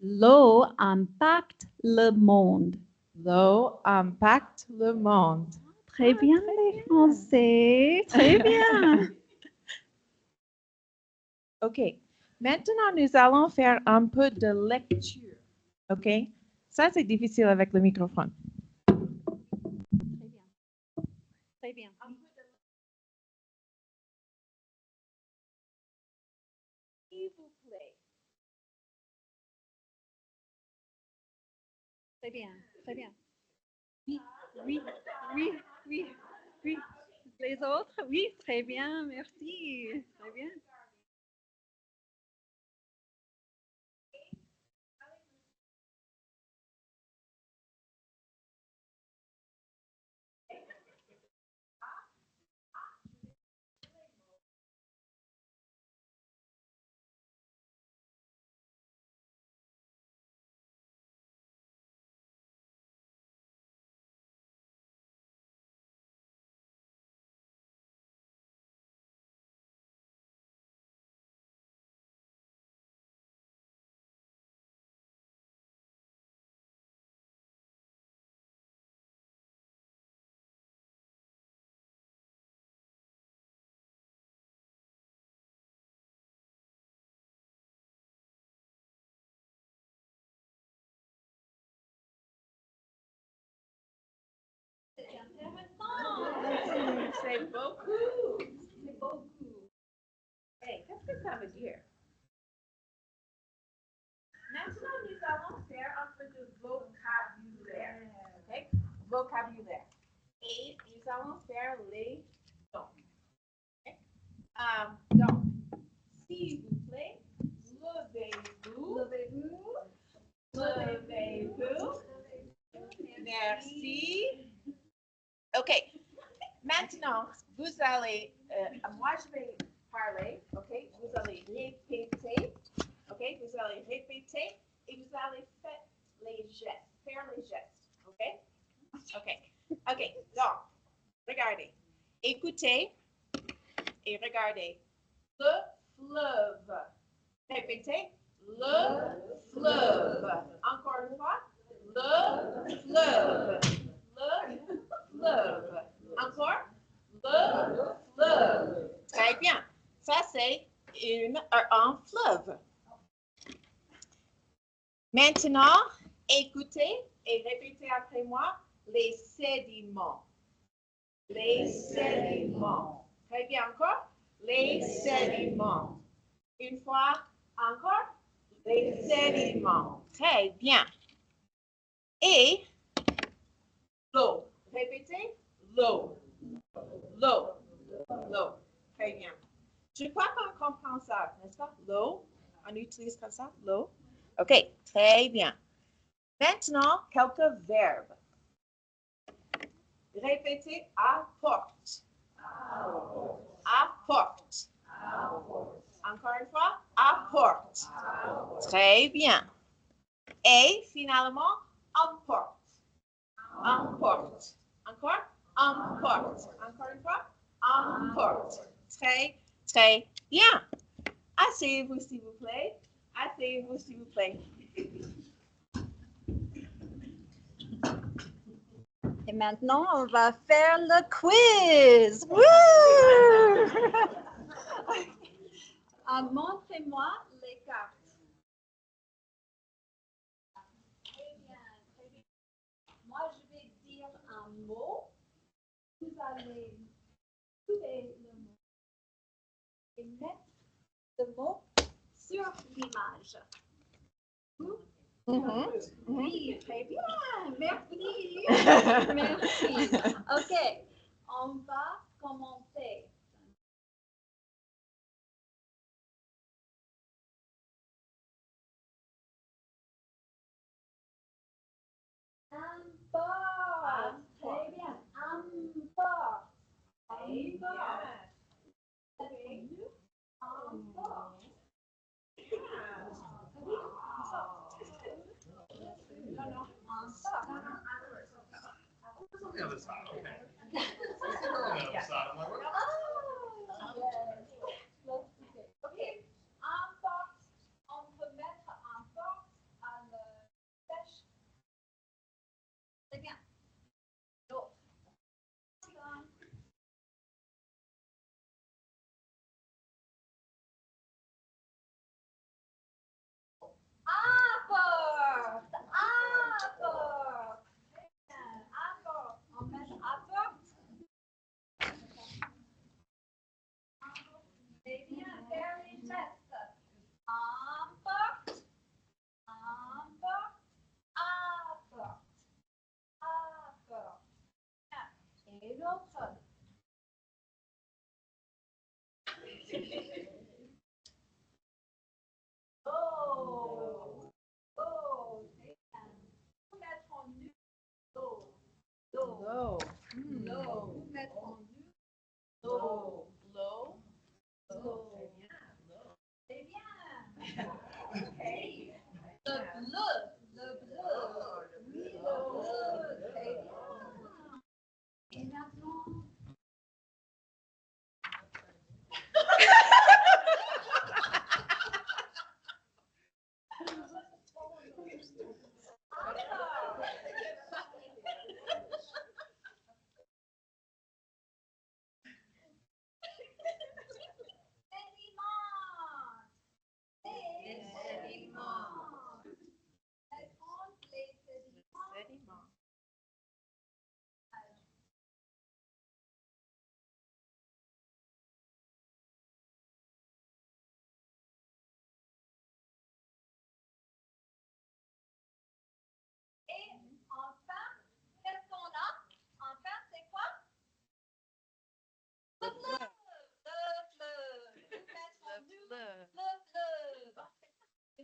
Speaker 15: l'eau impacte le monde.
Speaker 14: Très bien les Français. Très bien.
Speaker 16: OK. Maintenant, nous allons faire un peu de lecture. OK? Ça, c'est difficile avec le microphone.
Speaker 14: Très bien.
Speaker 16: S'il vous plaît.
Speaker 14: Très bien. Très bien. Oui, oui, oui, oui, oui. Les autres, oui, très bien, merci. Très bien.
Speaker 16: C'est beaucoup. C'est beaucoup. Hey, qu'est-ce que ça veut dire? Maintenant, nous allons faire un peu de vocabulaire. OK? Vocabulaire. Et nous allons faire les dons. OK? Donc, s'il vous plaît, levez-vous. Levez-vous. Levez-vous. Merci. OK. Maintenant, vous allez, moi je vais parler, OK? Vous allez répéter, OK? Vous allez répéter et vous allez faire les gestes, OK? OK. OK. Donc, regardez. Écoutez et regardez. Le fleuve. Répétez. Le fleuve. Encore une fois. Le fleuve. Le fleuve. Encore. Le fleuve. Très bien. Ça, c'est un fleuve. Maintenant, écoutez et répétez après moi les sédiments. Les sédiments. Très bien encore. Les sédiments. Une fois encore. Les sédiments. Très bien. Et l'eau. Répétez. L'eau. L'eau. L'eau. Très bien. Je crois qu'on comprend ça, n'est-ce pas? L'eau. On utilise comme ça, l'eau. OK, très bien. Maintenant, quelques verbes. Répétez apporte. Apporte. Encore une fois, apporte. Très bien. Et finalement, emporte. Emporte. Encore, emporte. Encore une fois, emporte. Très, très bien. Asseyez-vous, s'il vous plaît. Asseyez-vous, s'il vous plaît.
Speaker 15: Et maintenant, on va faire le quiz. Woo! Montrez-moi les cartes. Très bien, très bien. Moi, je vais dire un mot. Vous allez trouver le mot et mettre le mot sur l'image. Oui, très bien. Merci. Merci. OK. On va commencer. Import. Très bien. Import. Import. Import. OK. Import. On peut mettre import à la sèche. Très bien. L'autre.
Speaker 11: Low. Low. Low. Low. Low.
Speaker 14: C'est bien. Okay. Le bleu. Le bleu. Oui, le bleu. Très bien. Et maintenant. Et enfin, qu'est-ce qu'on a? Enfin, c'est quoi? Le bleu. Le bleu. Le bleu. Le bleu. C'est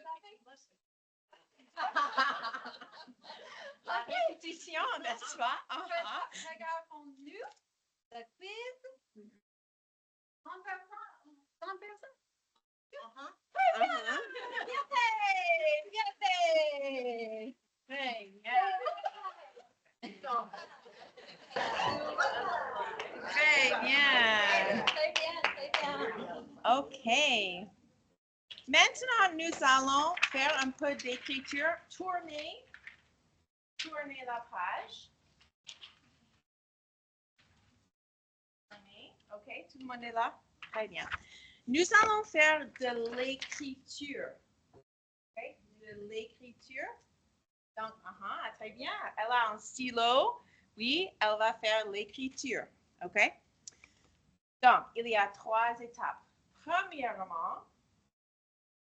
Speaker 11: La répétition, n'est-ce pas?
Speaker 14: Regardons-nous le quiz. 100 personnes. 100 personnes. Bien fait! Bien fait!
Speaker 11: Très bien. Très bien.
Speaker 14: Très bien, très bien.
Speaker 11: OK. Maintenant, nous allons faire un peu d'écriture. Tournez la page. Tournez. OK, tout le monde est là? Très bien. Nous allons faire de l'écriture. OK, de l'écriture. Donc, très bien. Elle a un stylo. Oui, elle va faire l'écriture. OK? Donc, il y a 3 étapes. Premièrement,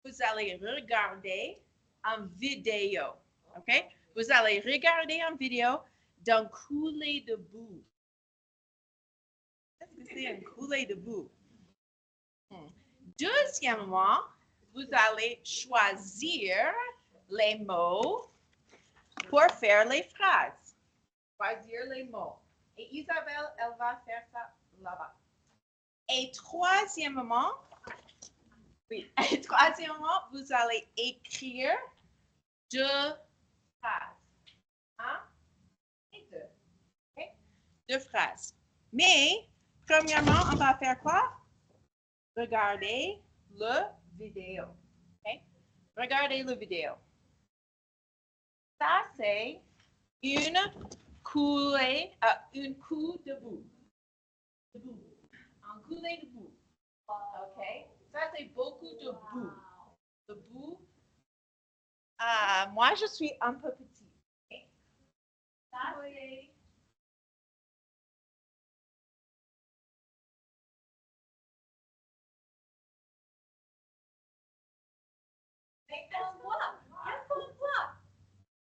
Speaker 11: vous allez regarder en vidéo. OK? Vous allez regarder en vidéo d'un coulée de boue. Qu'est-ce que c'est un coulée de boue? Deuxièmement, vous allez choisir les mots pour faire les phrases. Choisir les mots. Et Isabelle, elle va faire ça là-bas. Et troisièmement, vous allez écrire 2 phrases. 1 et 2. Okay? 2 phrases. Mais, premièrement, on va faire quoi? Regardez le vidéo. Okay? Regardez le vidéo. Ça, c'est une coulée, une coup de boue. Un coulée de boue. OK? Ça, c'est beaucoup de boue. De boue. Moi, je suis un peu petite. Okay? Ça, c'est... Mais qu'est-ce qu'on voit? Qu'est-ce qu'on voit?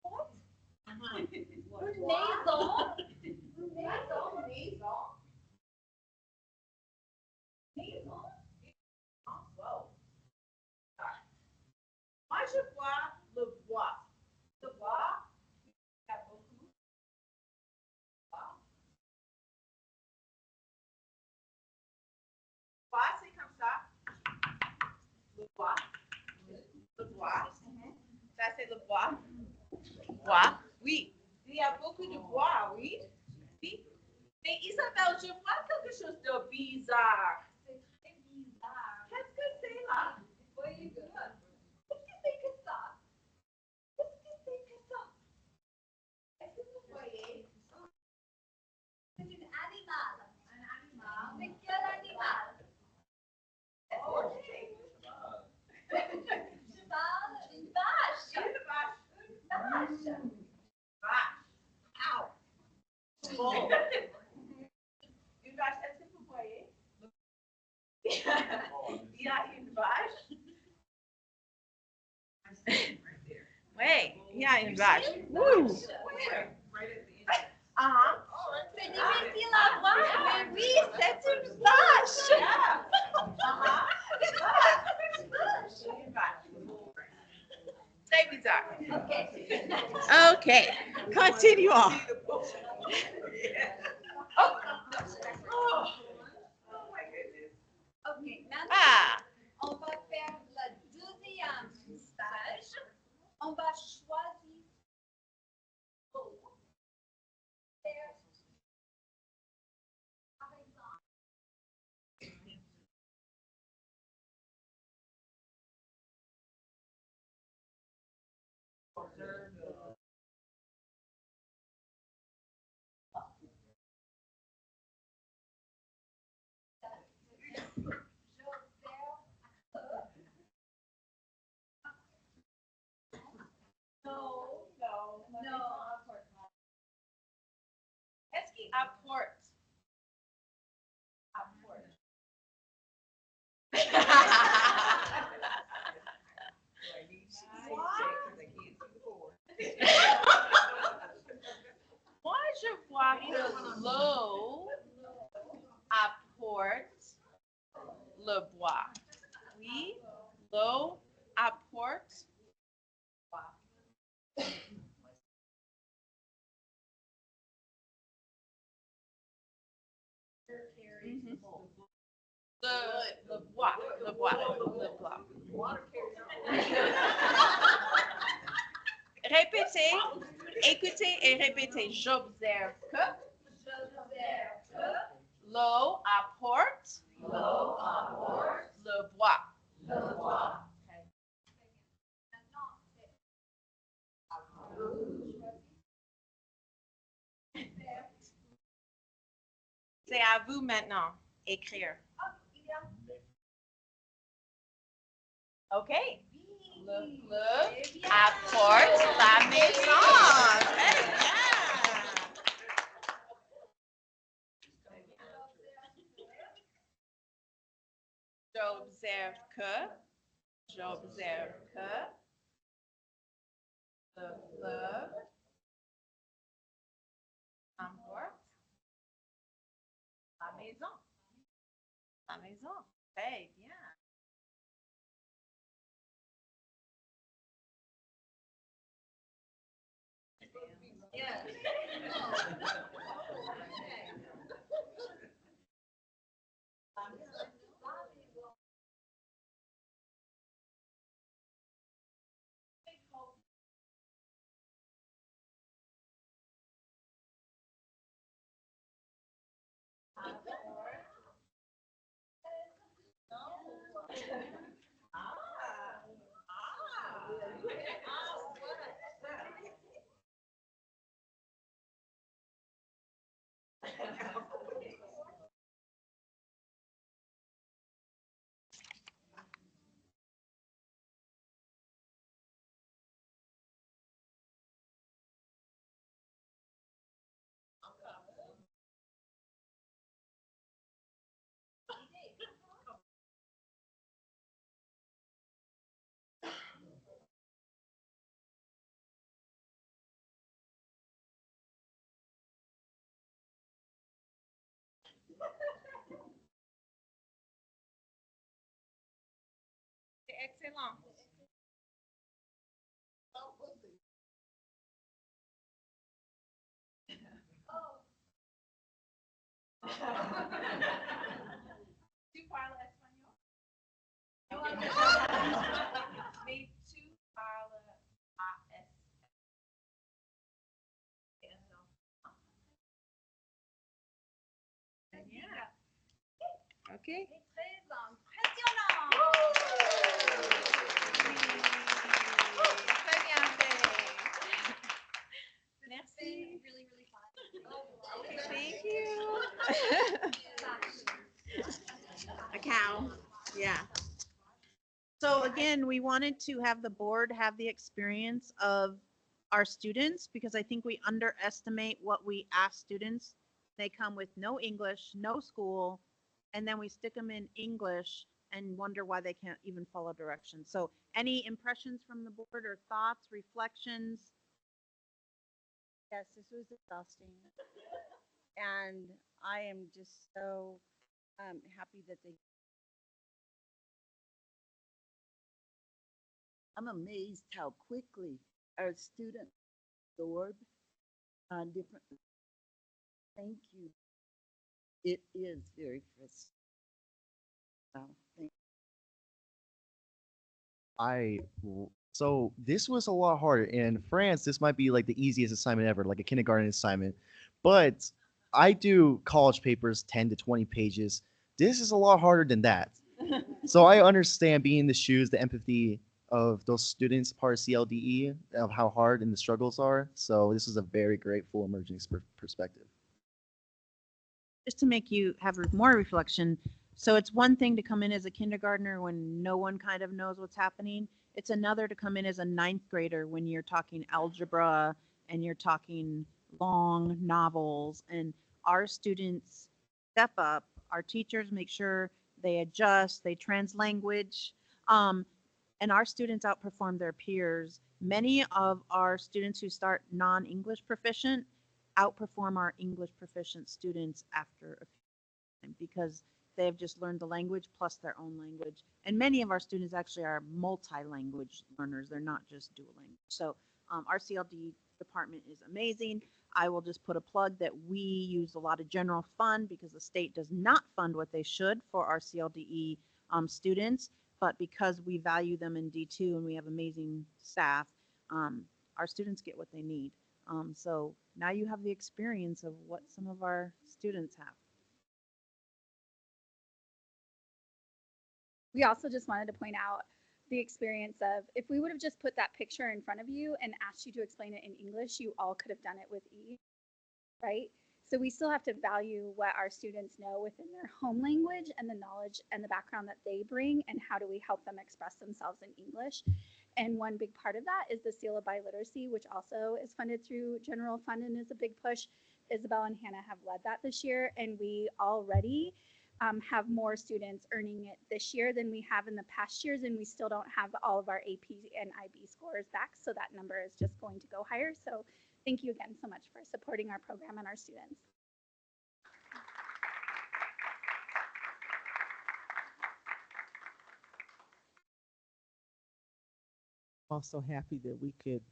Speaker 11: What? Une maison. Une maison. Maison. Oh, wow. Moi, je vois le bois. Le bois, il y a beaucoup de bois. Le bois, c'est comme ça. Le bois. Le bois. Ça, c'est le bois. Bois. Oui. Il y a beaucoup de bois, oui. Oui. Mais Isabelle, je vois quelque chose de bizarre. C'est très bizarre. Qu'est-ce que c'est là? Voyez que qu'est-ce que c'est que ça? Qu'est-ce que c'est que ça? Est-ce que vous voyez?
Speaker 14: C'est un animal. Un animal. C'est quel animal?
Speaker 11: Oh,
Speaker 14: Cheval, une vache.
Speaker 11: une vache.
Speaker 14: Une vache.
Speaker 11: Vache. Ow. Bon. Une vache, est-ce que vous voyez? Il y a une vache. Oui, il y a une vache. Wouh.
Speaker 14: C'est difficile à voir, mais oui, c'est une vache.
Speaker 11: Une vache. Très bizarre.
Speaker 14: OK.
Speaker 11: OK, continuons. apporte. Apporte. Moi, je vois que l'eau apporte le bois. Oui, l'eau apporte. Mhm. Le bois, le bois, le bois. Répétez, écoutez et répétez. J'observe que l'eau apporte le bois. C'est à vous maintenant, écrire. OK. Le apporte la maison. Très bien. J'observe que le fleuve emporte la maison. La maison. Très bien. C'est excellent. Tu parles espagnol? Mais tu parles AS. Bien. OK.
Speaker 14: Très impressionnant.
Speaker 11: Très bien fait. Merci.
Speaker 14: Really, really fun.
Speaker 11: Thank you. A cow. Yeah. So again, we wanted to have the board have the experience of our students because I think we underestimate what we ask students. They come with no English, no school, and then we stick them in English and wonder why they can't even follow directions. So any impressions from the board or thoughts, reflections?
Speaker 2: Yes, this was exhausting. And I am just so happy that they.
Speaker 12: I'm amazed how quickly our students absorb different. Thank you. It is very frustrating. So, thank
Speaker 13: So this was a lot harder. In France, this might be like the easiest assignment ever, like a kindergarten assignment. But I do college papers 10 to 20 pages. This is a lot harder than that. So I understand being in the shoes, the empathy of those students, part of CLDE, of how hard and the struggles are. So this is a very grateful emerging perspective.
Speaker 11: Just to make you have more reflection. So it's one thing to come in as a kindergartner when no one kind of knows what's happening. It's another to come in as a ninth grader when you're talking algebra and you're talking long novels and our students step up, our teachers make sure they adjust, they language, and our students outperform their peers. Many of our students who start non-English proficient outperform our English proficient students after a few time because they have just learned the language plus their own language. And many of our students actually are multi-language learners. They're not just dual language. So our CLD department is amazing. I will just put a plug that we use a lot of general fund because the state does not fund what they should for our CLDE students. But because we value them in D2 and we have amazing staff, our students get what they need. So now you have the experience of what some of our students have.
Speaker 14: We also just wanted to point out the experience of if we would have just put that picture in front of you and asked you to explain it in English, you all could have done it with ease, right? So we still have to value what our students know within their home language and the knowledge and the background that they bring and how do we help them express themselves in English. And one big part of that is the Seal of Biliteracy, which also is funded through general fund and is a big push. Isabel and Hannah have led that this year, and we already have more students earning it this year than we have in the past years, and we still don't have all of our AP and IB scores back, so that number is just going to go higher. So thank you again so much for supporting our program and our students.
Speaker 1: Also happy that we could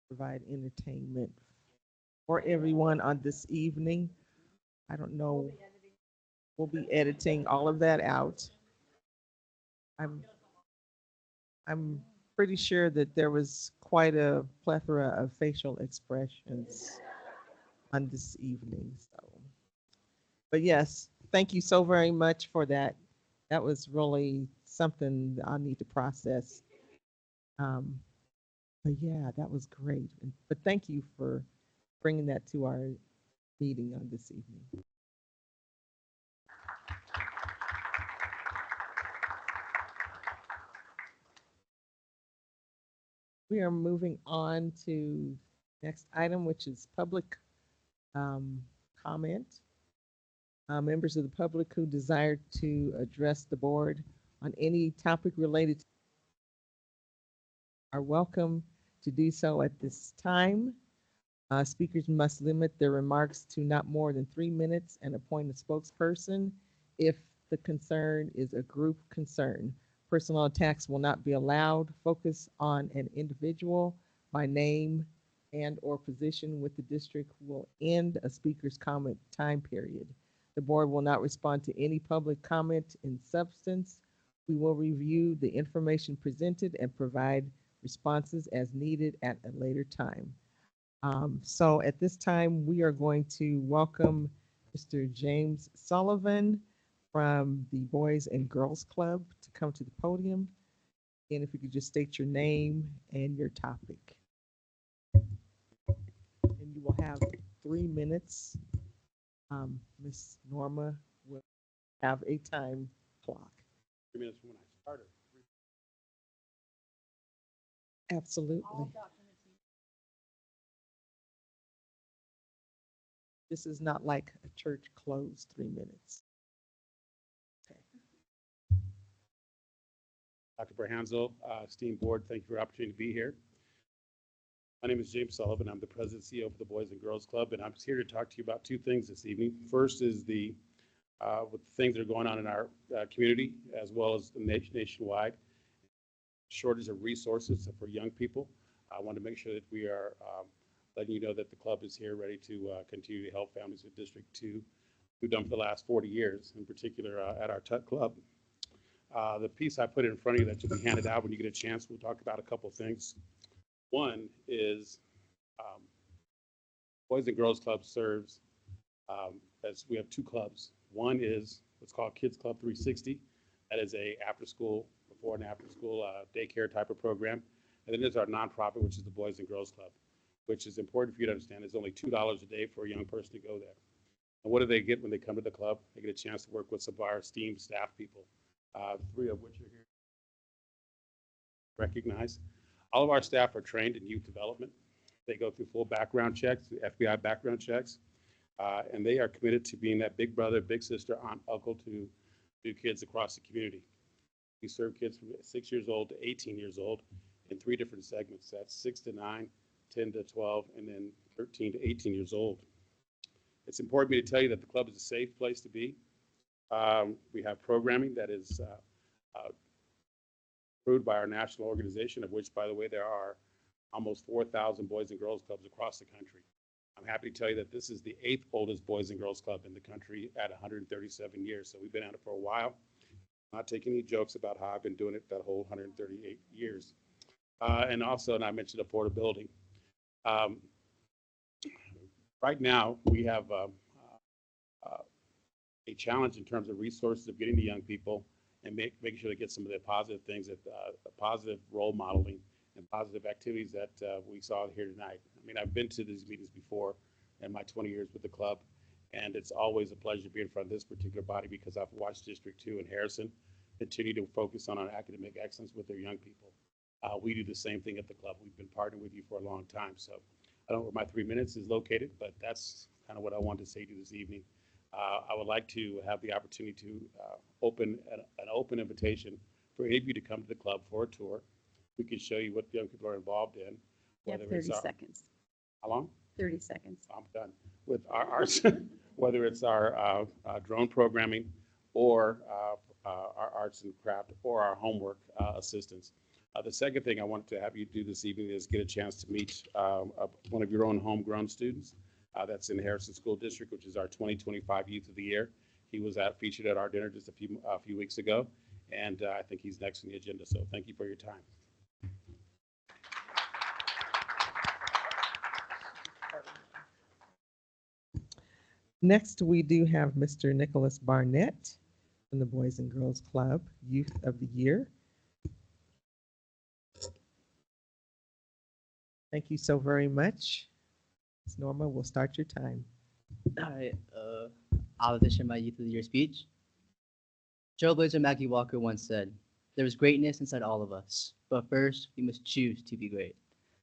Speaker 1: provide entertainment for everyone on this evening. I don't know. We'll be editing all of that out. I'm pretty sure that there was quite a plethora of facial expressions on this evening. So, but yes, thank you so very much for that. That was really something I need to process. But yeah, that was great. But thank you for bringing that to our meeting on this evening. We are moving on to next item, which is public comment. Members of the public who desire to address the board on any topic related to are welcome to do so at this time. Speakers must limit their remarks to not more than 3 minutes and appoint a spokesperson if the concern is a group concern. Personal attacks will not be allowed. Focus on an individual by name and or position with the district will end a speaker's comment time period. The board will not respond to any public comment in substance. We will review the information presented and provide responses as needed at a later time. So at this time, we are going to welcome Mr. James Sullivan from the Boys and Girls Club to come to the podium. And if you could just state your name and your topic. And you will have 3 minutes. Miss Norma will have a time clock.
Speaker 17: 3 minutes from when I started.
Speaker 1: Absolutely. This is not like a church closed 3 minutes. Okay.
Speaker 17: Dr. Berhansel, esteemed board, thank you for the opportunity to be here. My name is James Sullivan. I'm the president and CEO for the Boys and Girls Club, and I'm here to talk to you about 2 things this evening. First is with the things that are going on in our community, as well as nationwide. Shortage of resources for young people. I want to make sure that we are letting you know that the club is here ready to continue to help families in District 2 who've done for the last 40 years, in particular at our Tut Club. The piece I put in front of you that will be handed out when you get a chance, we'll talk about a couple of things. One is Boys and Girls Club serves, as we have 2 clubs. One is what's called Kids Club 360. That is a after school, before and after school daycare type of program. And then there's our nonprofit, which is the Boys and Girls Club, which is important for you to understand. It's only $2 a day for a young person to go there. And what do they get when they come to the club? They get a chance to work with some of our esteemed staff people, 3 of which are here. Recognize. All of our staff are trained in youth development. They go through full background checks, FBI background checks. And they are committed to being that big brother, big sister, aunt, uncle to kids across the community. We serve kids from 6 years old to 18 years old in 3 different segments. That's 6 to 9, 10 to 12, and then 13 to 18 years old. It's important for me to tell you that the club is a safe place to be. We have programming that is approved by our national organization, of which, by the way, there are almost 4,000 boys and girls clubs across the country. I'm happy to tell you that this is the 8th oldest boys and girls club in the country at 137 years. So we've been at it for a while. Not taking any jokes about how I've been doing it that whole 138 years. And also, and I mentioned affordability. Right now, we have a challenge in terms of resources of getting to young people and making sure they get some of the positive things, that positive role modeling and positive activities that we saw here tonight. I mean, I've been to these meetings before in my 20 years with the club, and it's always a pleasure to be in front of this particular body because I've watched District 2 in Harrison continue to focus on academic excellence with their young people. We do the same thing at the club. We've been partnering with you for a long time. So I don't know where my 3 minutes is located, but that's kind of what I wanted to say to you this evening. I would like to have the opportunity to open an open invitation for any of you to come to the club for a tour. We can show you what young people are involved in.
Speaker 18: You have 30 seconds.
Speaker 17: How long?
Speaker 18: 30 seconds.
Speaker 17: I'm done. With our whether it's our drone programming or our arts and craft or our homework assistance. The second thing I wanted to have you do this evening is get a chance to meet one of your own homegrown students. That's in Harrison School District, which is our 2025 Youth of the Year. He was featured at our dinner just a few weeks ago, and I think he's next on the agenda. So thank you for your time.
Speaker 1: Next, we do have Mr. Nicholas Barnett from the Boys and Girls Club Youth of the Year. Thank you so very much. Ms. Norma, we'll start your time.
Speaker 6: All right, I'll audition my Youth of the Year speech. Trailblazer Maggie Walker once said, "There is greatness inside all of us, but first we must choose to be great."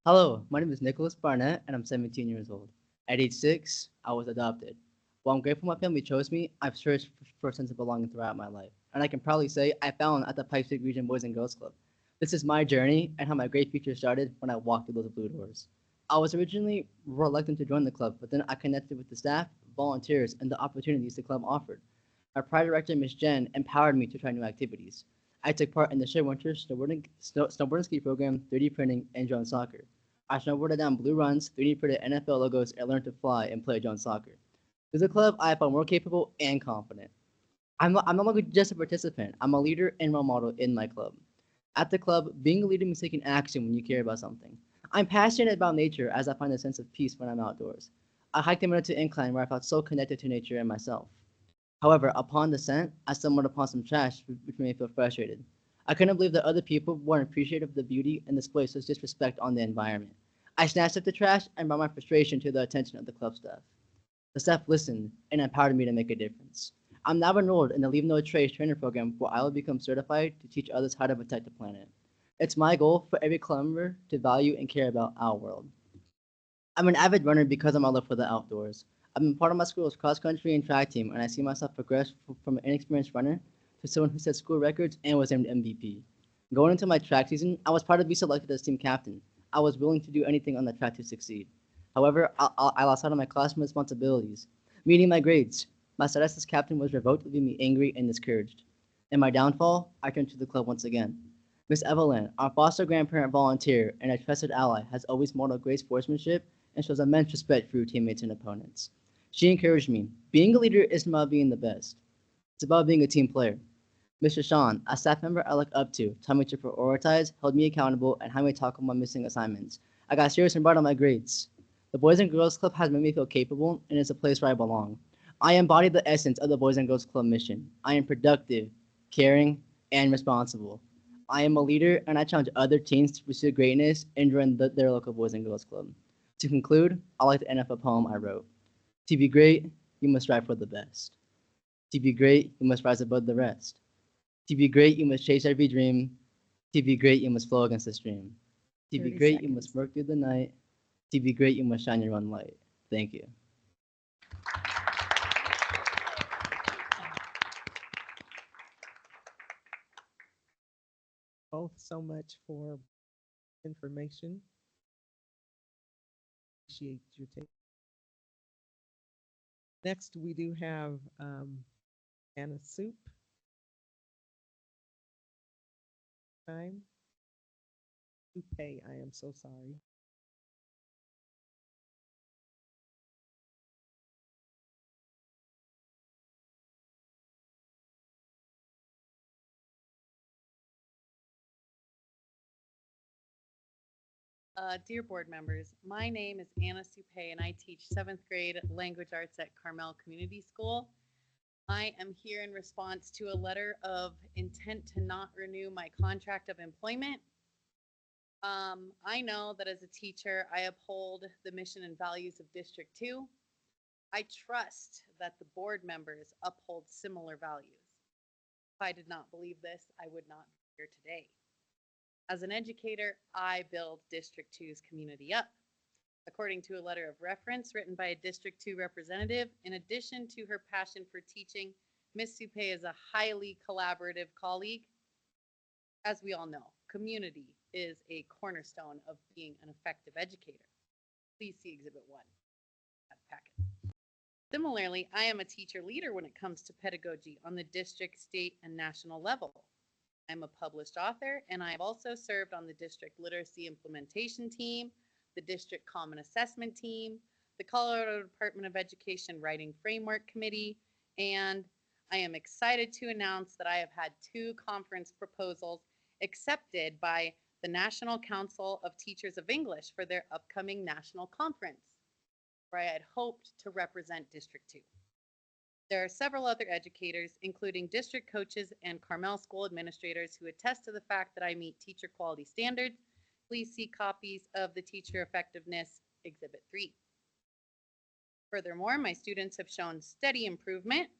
Speaker 6: Hello, my name is Nicholas Barnett, and I'm 17 years old. At age 6, I was adopted. While I'm grateful my family chose me, I've searched for a sense of belonging throughout my life, and I can proudly say I found at the Pike Creek Region Boys and Girls Club. This is my journey and how my great future started when I walked through those blue doors. I was originally reluctant to join the club, but then I connected with the staff, volunteers, and the opportunities the club offered. Our prior director, Ms. Jen, empowered me to try new activities. I took part in the Shea Winter snowboard and ski program, 3D printing, and drone soccer. I snowboarded down blue runs, 3D printed NFL logos, and learned to fly and play drone soccer. Through the club, I felt more capable and confident. I'm no longer just a participant. I'm a leader and role model in my club. At the club, being a leader means taking action when you care about something. I'm passionate about nature as I find a sense of peace when I'm outdoors. I hiked the Minnesota Incline where I felt so connected to nature and myself. However, upon descent, I stumbled upon some trash which made me feel frustrated. I couldn't believe that other people weren't appreciative of the beauty and display such disrespect on the environment. I snatched up the trash and brought my frustration to the attention of the club staff. The staff listened and empowered me to make a difference. I'm now enrolled in the Leave No Trace training program where I will become certified to teach others how to protect the planet. It's my goal for every club member to value and care about our world. I'm an avid runner because of my love for the outdoors. I've been part of my school's cross-country and track team, and I see myself progress from an inexperienced runner to someone who set school records and was named MVP. Going into my track season, I was proud to be selected as team captain. I was willing to do anything on the track to succeed. However, I lost out on my classroom responsibilities, meeting my grades. My status as captain was revoked, leaving me angry and discouraged. In my downfall, I turned to the club once again. Miss Evelyn, our foster grandparent volunteer and a trusted ally, has always modeled great sportsmanship and shows immense respect for your teammates and opponents. She encouraged me. Being a leader isn't about being the best. It's about being a team player. Mr. Sean, a staff member I look up to, taught me to prioritize, held me accountable, and had me tackle my missing assignments. I got serious and brought on my grades. The Boys and Girls Club has made me feel capable, and it's a place where I belong. I embody the essence of the Boys and Girls Club mission. I am productive, caring, and responsible. I am a leader, and I challenge other teens to pursue greatness and join their local Boys and Girls Club. To conclude, I'd like to end up a poem I wrote. To be great, you must strive for the best. To be great, you must rise above the rest. To be great, you must chase every dream. To be great, you must flow against the stream. To be
Speaker 18: 30
Speaker 6: great,
Speaker 18: seconds.
Speaker 6: you must work through the night. To be great, you must shine your own light. Thank you.
Speaker 1: so much for information. Appreciate your take. Next, we do have Anna Soup. Time. Soupe, I am so sorry.
Speaker 19: Dear board members, my name is Anna Supe and I teach 7th grade language arts at Carmel Community School. I am here in response to a letter of intent to not renew my contract of employment. I know that as a teacher, I uphold the mission and values of District 2. I trust that the board members uphold similar values. If I did not believe this, I would not be here today. As an educator, I build District 2's community up. According to a letter of reference written by a District 2 representative, in addition to her passion for teaching, Ms. Supe is a highly collaborative colleague. As we all know, community is a cornerstone of being an effective educator. Please see Exhibit 1 at the packet. Similarly, I am a teacher leader when it comes to pedagogy on the district, state, and national level. I'm a published author, and I have also served on the district literacy implementation team, the district common assessment team, the Colorado Department of Education Writing Framework Committee, and I am excited to announce that I have had 2 conference proposals accepted by the National Council of Teachers of English for their upcoming national conference, where I had hoped to represent District 2. There are several other educators, including district coaches and Carmel school administrators, who attest to the fact that I meet teacher quality standards. Please see copies of the Teacher Effectiveness Exhibit 3. Furthermore, my students have shown steady improvement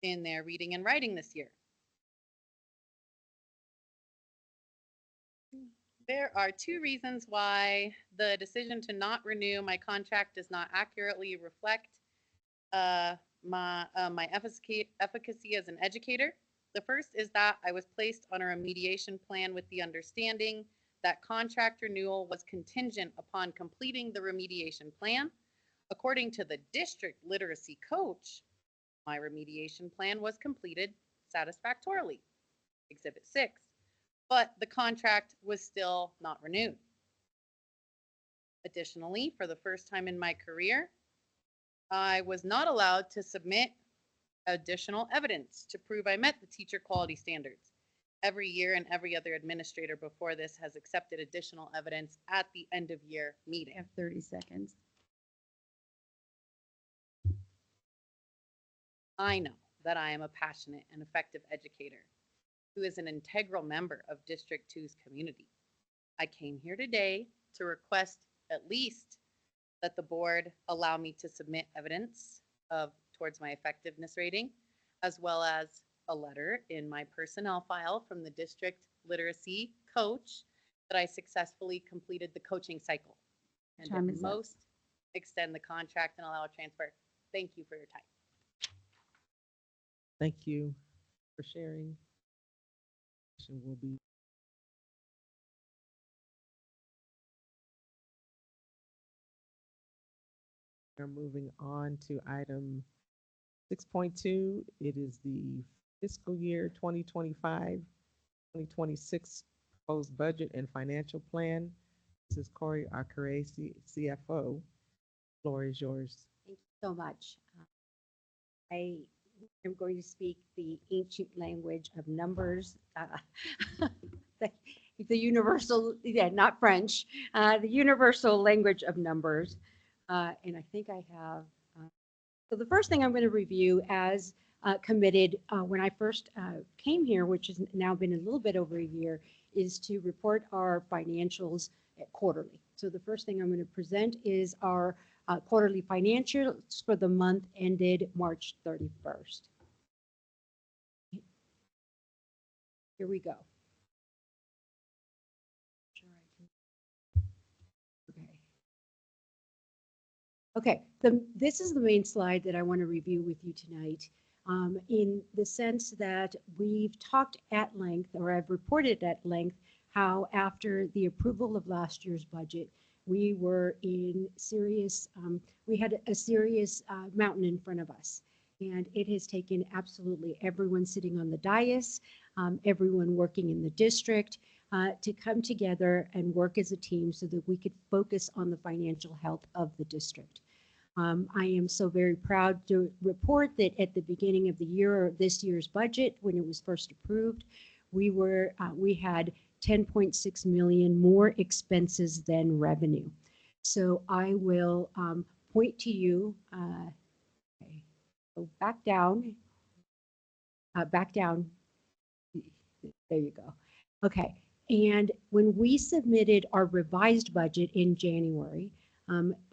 Speaker 19: in their reading and writing this year. There are 2 reasons why the decision to not renew my contract does not accurately reflect my efficacy as an educator. The first is that I was placed on a remediation plan with the understanding that contract renewal was contingent upon completing the remediation plan. According to the district literacy coach, my remediation plan was completed satisfactorily, Exhibit 6, but the contract was still not renewed. Additionally, for the first time in my career, I was not allowed to submit additional evidence to prove I met the teacher quality standards. Every year and every other administrator before this has accepted additional evidence at the end of year meeting.
Speaker 18: You have 30 seconds.
Speaker 19: I know that I am a passionate and effective educator who is an integral member of District 2's community. I came here today to request at least that the board allow me to submit evidence towards my effectiveness rating, as well as a letter in my personnel file from the district literacy coach that I successfully completed the coaching cycle. And
Speaker 18: Time
Speaker 19: at
Speaker 18: is up.
Speaker 19: most, extend the contract and allow a transfer. Thank you for your time.
Speaker 1: Thank you for sharing. Will be We're moving on to item 6.2. It is the fiscal year 2025-2026 proposed budget and financial plan. This is Corey Akere, CFO. Floor is yours.
Speaker 20: Thank you so much. I am going to speak the ancient language of numbers, the universal, not French, the universal language of numbers. And I think I have, so the first thing I'm going to review as committed when I first came here, which has now been a little bit over a year, is to report our financials quarterly. So the first thing I'm going to present is our quarterly financials for the month ended March 31st. Here we go. Okay, this is the main slide that I want to review with you tonight. in the sense that we've talked at length, or I've reported at length, how after the approval of last year's budget, we were in serious, we had a serious mountain in front of us. And it has taken absolutely everyone sitting on the dais, everyone working in the district, to come together and work as a team so that we could focus on the financial health of the district. I am so very proud to report that at the beginning of the year, this year's budget, when it was first approved, we had 10.6 million more expenses than revenue. So I will point to you. Okay, go back down. Back down. There you go. Okay. And when we submitted our revised budget in January,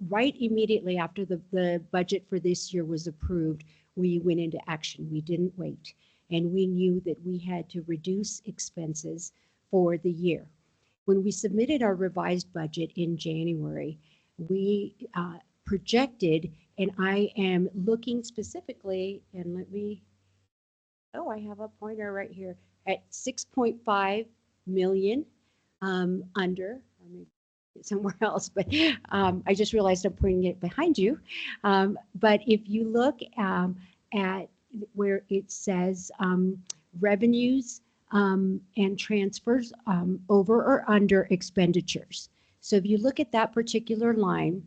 Speaker 20: right immediately after the budget for this year was approved, we went into action. We didn't wait. And we knew that we had to reduce expenses for the year. When we submitted our revised budget in January, we projected, and I am looking specifically, and let me, oh, I have a pointer right here, at 6.5 million under, I mean, somewhere else, but I just realized I'm pointing it behind you. But if you look at where it says revenues and transfers over or under expenditures. So if you look at that particular line,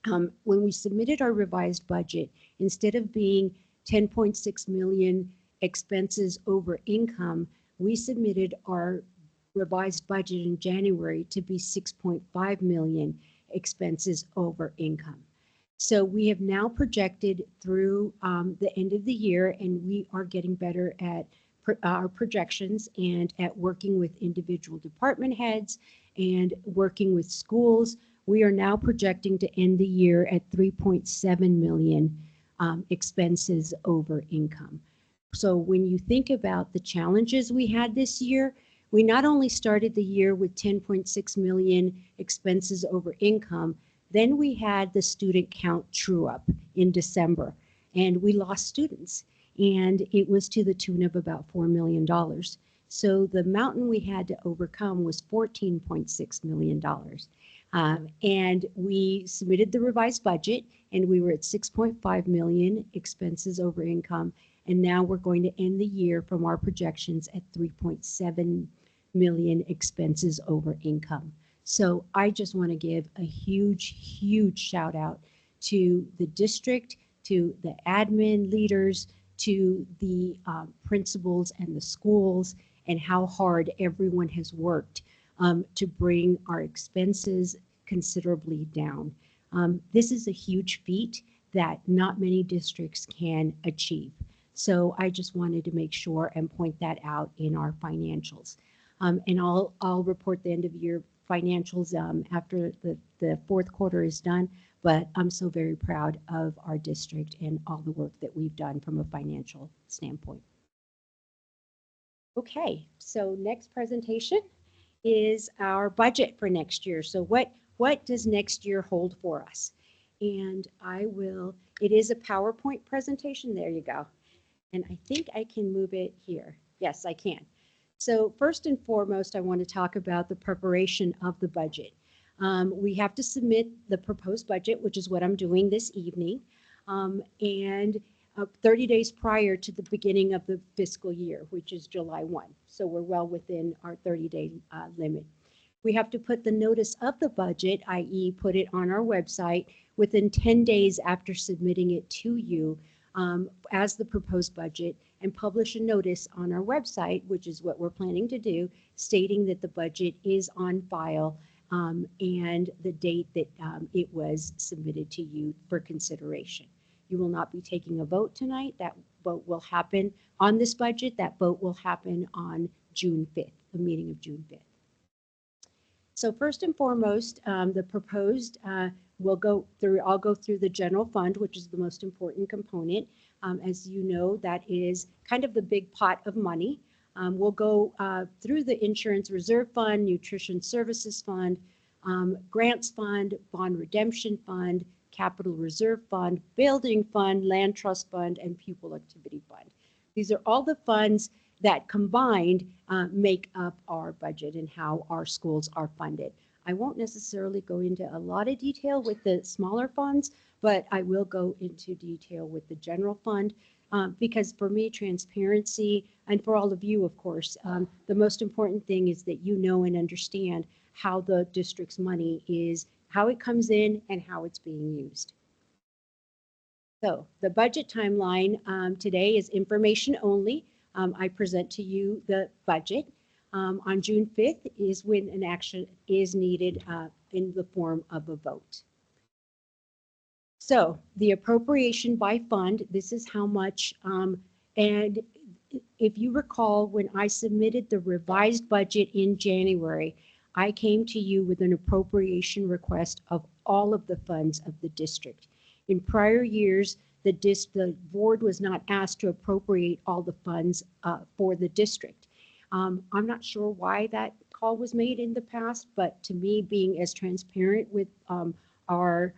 Speaker 20: when we submitted our revised budget, instead of being 10.6 million expenses over income, we submitted our revised budget in January to be 6.5 million expenses over income. So we have now projected through the end of the year, and we are getting better at our projections and at working with individual department heads and working with schools. We are now projecting to end the year at 3.7 million expenses over income. So when you think about the challenges we had this year, we not only started the year with 10.6 million expenses over income, then we had the student count true up in December, and we lost students, and it was to the tune of about $4 million. So the mountain we had to overcome was $14.6 million. And we submitted the revised budget, and we were at 6.5 million expenses over income. And now we're going to end the year from our projections at 3.7 million expenses over income. So I just want to give a huge, huge shout out to the district, to the admin leaders, to the principals and the schools, and how hard everyone has worked to bring our expenses considerably down. This is a huge feat that not many districts can achieve. So I just wanted to make sure and point that out in our financials. And I'll report the end of year financials after the fourth quarter is done, but I'm so very proud of our district and all the work that we've done from a financial standpoint. Okay, so next presentation is our budget for next year. So what does next year hold for us? And it is a PowerPoint presentation. There you go. And I think I can move it here. Yes, I can. So first and foremost, I want to talk about the preparation of the budget. We have to submit the proposed budget, which is what I'm doing this evening, and 30 days prior to the beginning of the fiscal year, which is July 1. So we're well within our 30-day limit. We have to put the notice of the budget, i.e. put it on our website within 10 days after submitting it to you as the proposed budget, and publish a notice on our website, which is what we're planning to do, stating that the budget is on file and the date that it was submitted to you for consideration. You will not be taking a vote tonight. That vote will happen on this budget. That vote will happen on June 5th, the meeting of June 5th. So first and foremost, the proposed I'll go through the general fund, which is the most important component. As you know, that is kind of the big pot of money. We'll go through the insurance reserve fund, nutrition services fund, grants fund, bond redemption fund, capital reserve fund, building fund, land trust fund, and pupil activity fund. These are all the funds that combined make up our budget and how our schools are funded. I won't necessarily go into a lot of detail with the smaller funds, but I will go into detail with the general fund because for me, transparency, and for all of you, of course, the most important thing is that you know and understand how the district's money is, how it comes in, and how it's being used. So the budget timeline today is information only. I present to you the budget. On June 5th is when an action is needed in the form of a vote. So the appropriation by fund, this is how much, and if you recall, when I submitted the revised budget in January, I came to you with an appropriation request of all of the funds of the district. In prior years, the board was not asked to appropriate all the funds for the district. I'm not sure why that call was made in the past, but to me, being as transparent with our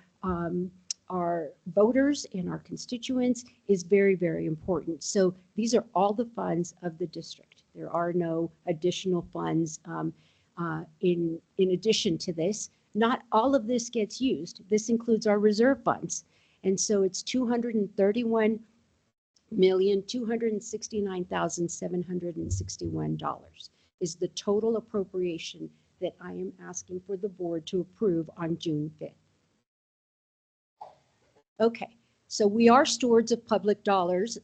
Speaker 20: voters and our constituents is very, very important. So these are all the funds of the district. There are no additional funds in addition to this. Not all of this gets used. This includes our reserve funds. And so it's $231,269,761 is the total appropriation that I am asking for the board to approve on June 5th. Okay, so we are stewards of public dollars,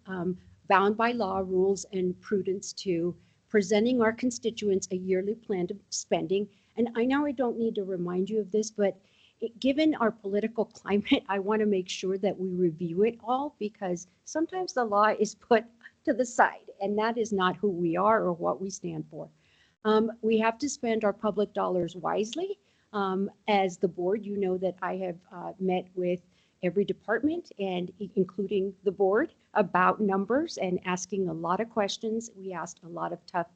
Speaker 20: bound by law, rules, and prudence to presenting our constituents a yearly plan of spending. And I know I don't need to remind you of this, but given our political climate, I want to make sure that we review it all because sometimes the law is put to the side and that is not who we are or what we stand for. We have to spend our public dollars wisely. As the board, you know that I have met with every department and including the board about numbers and asking a lot of questions. We asked a lot of tough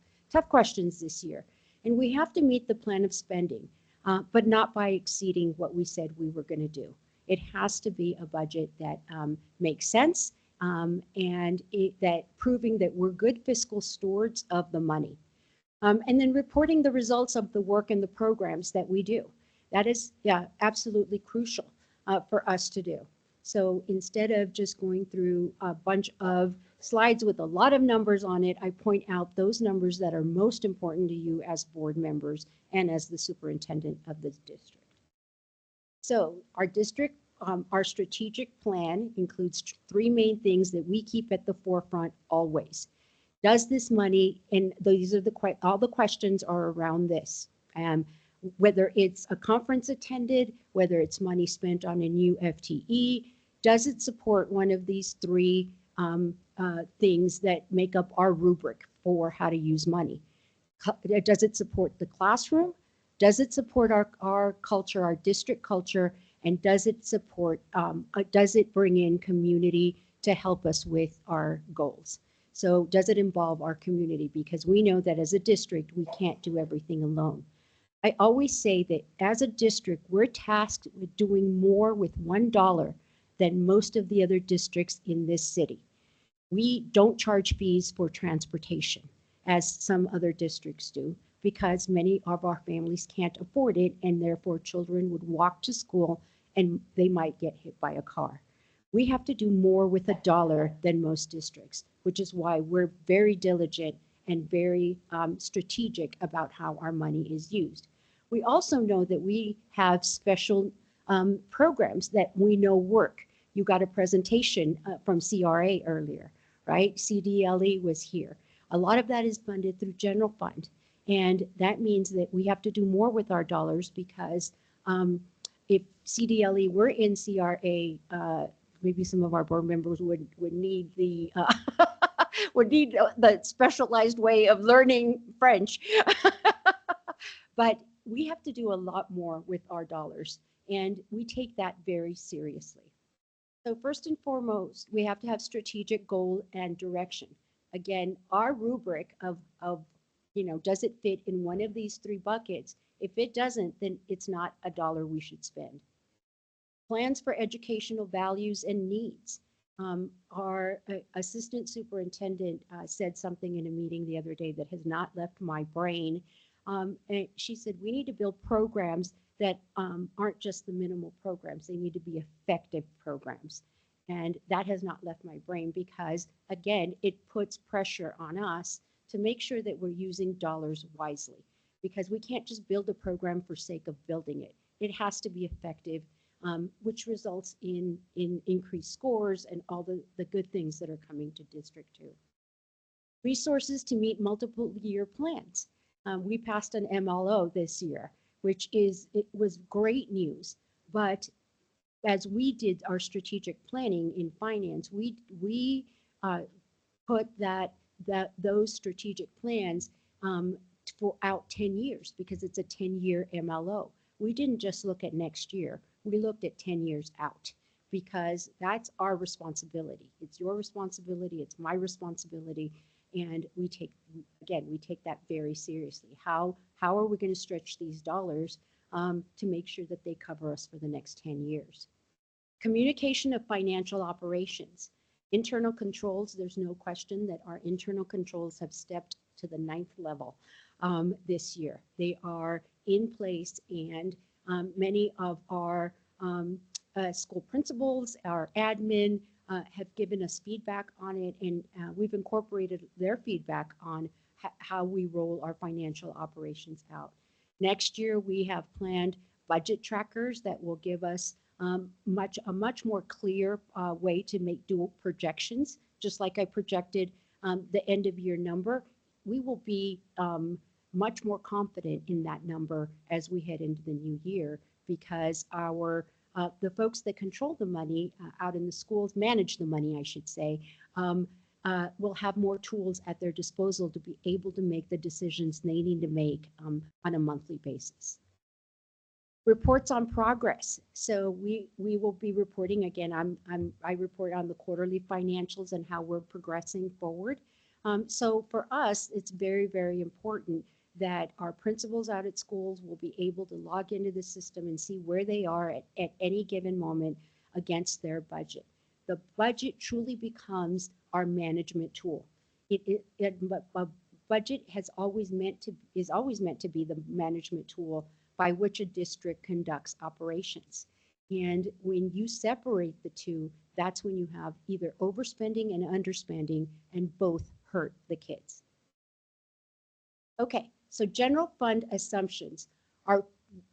Speaker 20: questions this year. And we have to meet the plan of spending. But not by exceeding what we said we were going to do. It has to be a budget that makes sense and that proving that we're good fiscal stewards of the money. And then reporting the results of the work and the programs that we do. That is absolutely crucial for us to do. So instead of just going through a bunch of slides with a lot of numbers on it, I point out those numbers that are most important to you as board members and as the superintendent of the district. So our district, our strategic plan includes three main things that we keep at the forefront always. Does this money, and these are all the questions are around this. Whether it's a conference attended, whether it's money spent on a new FTE, does it support one of these three things that make up our rubric for how to use money? Does it support the classroom? Does it support our culture, our district culture? And does it support, does it bring in community to help us with our goals? So does it involve our community? Because we know that as a district, we can't do everything alone. I always say that as a district, we're tasked with doing more with $1 than most of the other districts in this city. We don't charge fees for transportation, as some other districts do, because many of our families can't afford it, and therefore children would walk to school and they might get hit by a car. We have to do more with $1 than most districts, which is why we're very diligent and very strategic about how our money is used. We also know that we have special programs that we know work. You got a presentation from CRA earlier, right? CDLE was here. A lot of that is funded through general fund. And that means that we have to do more with our dollars because if CDLE were in CRA, maybe some of our board members would need the would need the specialized way of learning French. But we have to do a lot more with our dollars, and we take that very seriously. So first and foremost, we have to have strategic goal and direction. Again, our rubric of does it fit in one of these three buckets? If it doesn't, then it's not $1 we should spend. Plans for educational values and needs. Our assistant superintendent said something in a meeting the other day that has not left my brain. And she said, we need to build programs that aren't just the minimal programs. They need to be effective programs. And that has not left my brain because, again, it puts pressure on us to make sure that we're using dollars wisely, because we can't just build a program for sake of building it. It has to be effective, which results in increased scores and all the good things that are coming to District 2. Resources to meet multiple year plans. We passed an MLO this year, which was great news. But as we did our strategic planning in finance, we put those strategic plans for out 10 years because it's a 10-year MLO. We didn't just look at next year. We looked at 10 years out because that's our responsibility. It's your responsibility. It's my responsibility. And we take that very seriously. How are we going to stretch these dollars to make sure that they cover us for the next 10 years? Communication of financial operations. Internal controls, there's no question that our internal controls have stepped to the 9th level this year. They are in place, and many of our school principals, our admin, have given us feedback on it, and we've incorporated their feedback on how we roll our financial operations out. Next year, we have planned budget trackers that will give us a much more clear way to make dual projections. Just like I projected the end of year number, we will be much more confident in that number as we head into the new year, because the folks that control the money out in the schools, manage the money, I should say, will have more tools at their disposal to be able to make the decisions they need to make on a monthly basis. Reports on progress. So we will be reporting again. I report on the quarterly financials and how we're progressing forward. So for us, it's very, very important that our principals out at schools will be able to log into the system and see where they are at any given moment against their budget. The budget truly becomes our management tool. A budget is always meant to be the management tool by which a district conducts operations. And when you separate the two, that's when you have either overspending and underspending, and both hurt the kids. Okay, so general fund assumptions are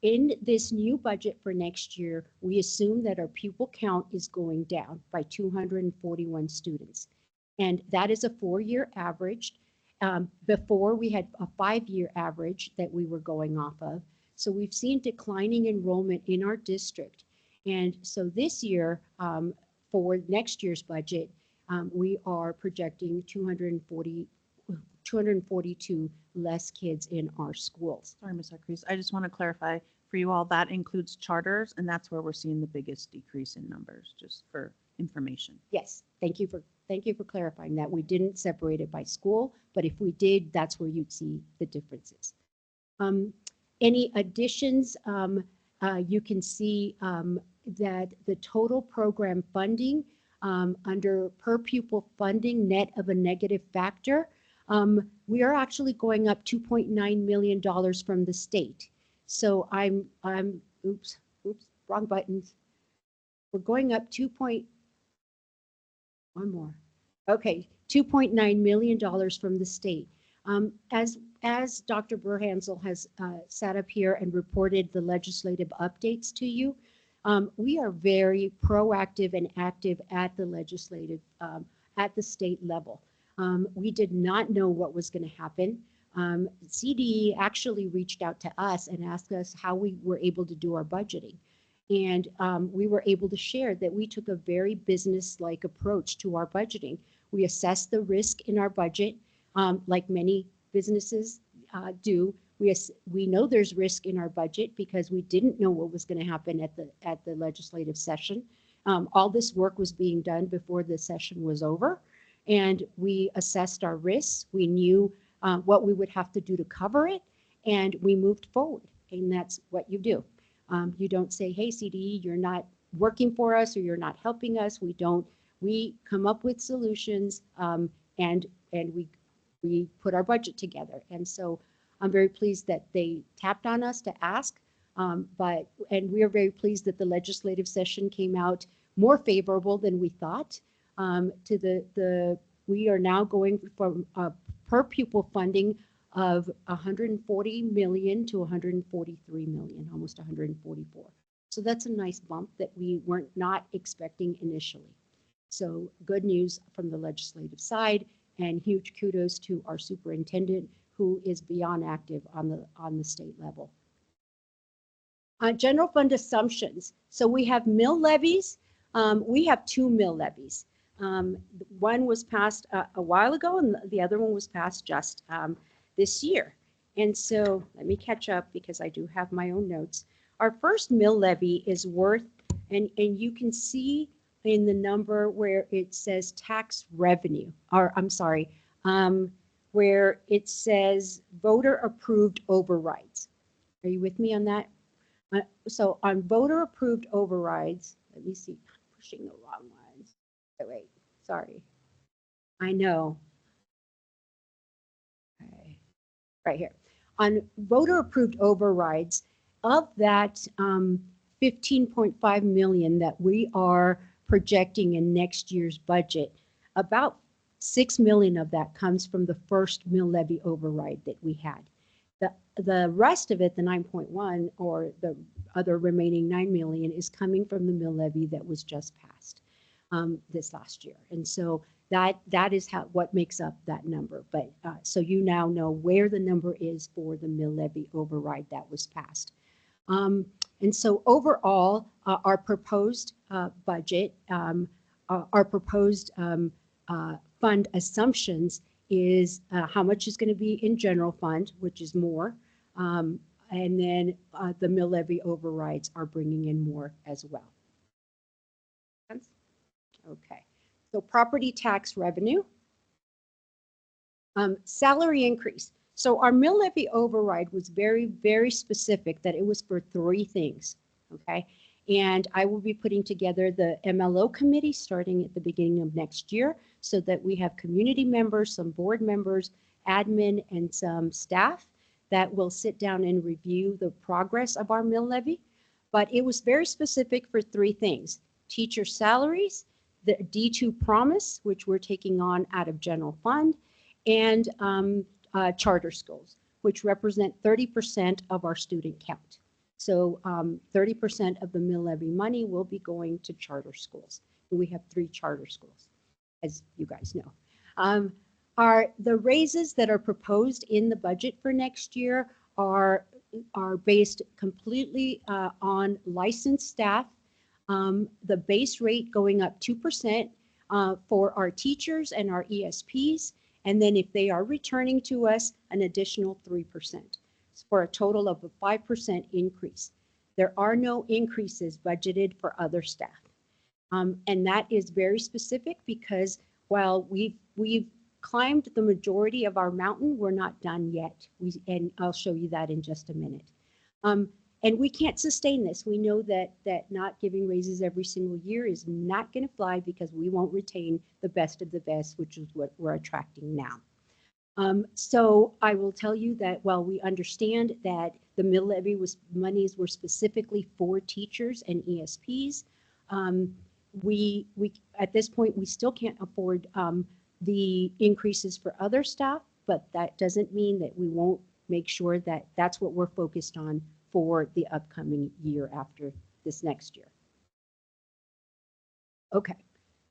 Speaker 20: in this new budget for next year. We assume that our pupil count is going down by 241 students. And that is a 4-year average. Before we had a 5-year average that we were going off of. So we've seen declining enrollment in our district. And so this year, for next year's budget, we are projecting 242 less kids in our schools.
Speaker 11: Sorry, Ms. Cruz, I just want to clarify for you all, that includes charters, and that's where we're seeing the biggest decrease in numbers, just for information.
Speaker 20: Yes, thank you for clarifying that. We didn't separate it by school, but if we did, that's where you'd see the differences. Any additions, you can see that the total program funding under per pupil funding net of a negative factor, we are actually going up $2.9 million from the state. So oops, wrong buttons. We're going up $2.9 million from the state. As Dr. Burhansel has sat up here and reported the legislative updates to you, we are very proactive and active at the legislative, at the state level. We did not know what was going to happen. CDE actually reached out to us and asked us how we were able to do our budgeting. And we were able to share that we took a very business-like approach to our budgeting. We assessed the risk in our budget, like many businesses do. We know there's risk in our budget because we didn't know what was going to happen at the legislative session. All this work was being done before the session was over, and we assessed our risks. We knew what we would have to do to cover it, and we moved forward. And that's what you do. You don't say, "Hey, CDE, you're not working for us or you're not helping us. We come up with solutions, and we put our budget together. And so I'm very pleased that they tapped on us to ask, and we are very pleased that the legislative session came out more favorable than we thought. We are now going from per pupil funding of 140 million to 143 million, almost 144. So that's a nice bump that we weren't not expecting initially. So good news from the legislative side, and huge kudos to our superintendent, who is beyond active on the state level. General fund assumptions. So we have mill levies. We have 2 mill levies. One was passed a while ago, and the other one was passed just this year. And so let me catch up because I do have my own notes. Our first mill levy is worth, and you can see in the number where it says tax revenue, or I'm sorry, where it says voter approved overrides. Are you with me on that? So on voter approved overrides, let me see, I'm pushing the wrong ones. Wait, sorry. I know. Okay. Right here. On voter approved overrides, of that 15.5 million that we are projecting in next year's budget, about 6 million of that comes from the first mill levy override that we had. The rest of it, the 9.1, or the other remaining 9 million, is coming from the mill levy that was just passed this last year. And so that is what makes up that number. But so you now know where the number is for the mill levy override that was passed. And so overall, our proposed budget, our proposed fund assumptions is how much is going to be in general fund, which is more, and then the mill levy overrides are bringing in more as well. Okay, so property tax revenue, salary increase. So our mill levy override was very, very specific that it was for 3 things, okay? And I will be putting together the MLO committee starting at the beginning of next year so that we have community members, some board members, admin, and some staff that will sit down and review the progress of our mill levy. But it was very specific for 3 things: teacher salaries, the D2 promise, which we're taking on out of general fund, and charter schools, which represent 30% of our student count. So 30% of the mill levy money will be going to charter schools. We have 3 charter schools, as you guys know. The raises that are proposed in the budget for next year are based completely on licensed staff. The base rate going up 2% for our teachers and our ESPs. And then if they are returning to us, an additional 3%, for a total of a 5% increase. There are no increases budgeted for other staff. And that is very specific because while we've climbed the majority of our mountain, we're not done yet. And I'll show you that in just a minute. And we can't sustain this. We know that not giving raises every single year is not going to fly because we won't retain the best of the best, which is what we're attracting now. So I will tell you that while we understand that the mill levy monies were specifically for teachers and ESPs, we at this point, we still can't afford the increases for other staff, but that doesn't mean that we won't make sure that that's what we're focused on for the upcoming year after this next year. Okay,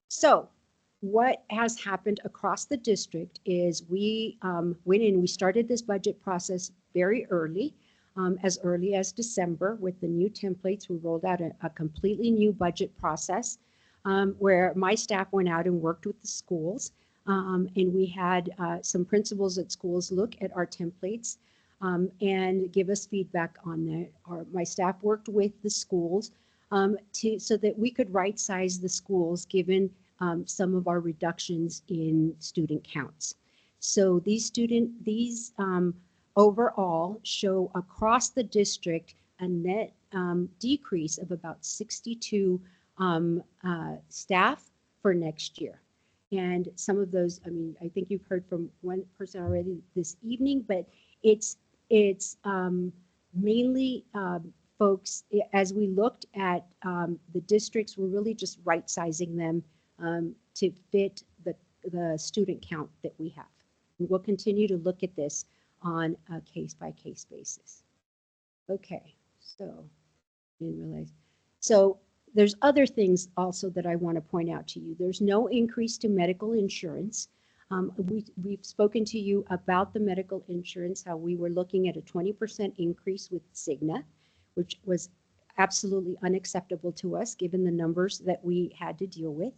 Speaker 20: so what has happened across the district is we went in, we started this budget process very early as December with the new templates. We rolled out a completely new budget process where my staff went out and worked with the schools. And we had some principals at schools look at our templates and give us feedback on that. My staff worked with the schools so that we could right size the schools given some of our reductions in student counts. So these overall show across the district a net decrease of about 62 staff for next year. And some of those, I mean, I think you've heard from one person already this evening, but it's mainly folks, as we looked at the districts, we're really just right sizing them to fit the student count that we have. And we'll continue to look at this on a case by case basis. Okay, so didn't realize. So there's other things also that I want to point out to you. There's no increase to medical insurance. We've spoken to you about the medical insurance, how we were looking at a 20% increase with Cigna, which was absolutely unacceptable to us given the numbers that we had to deal with.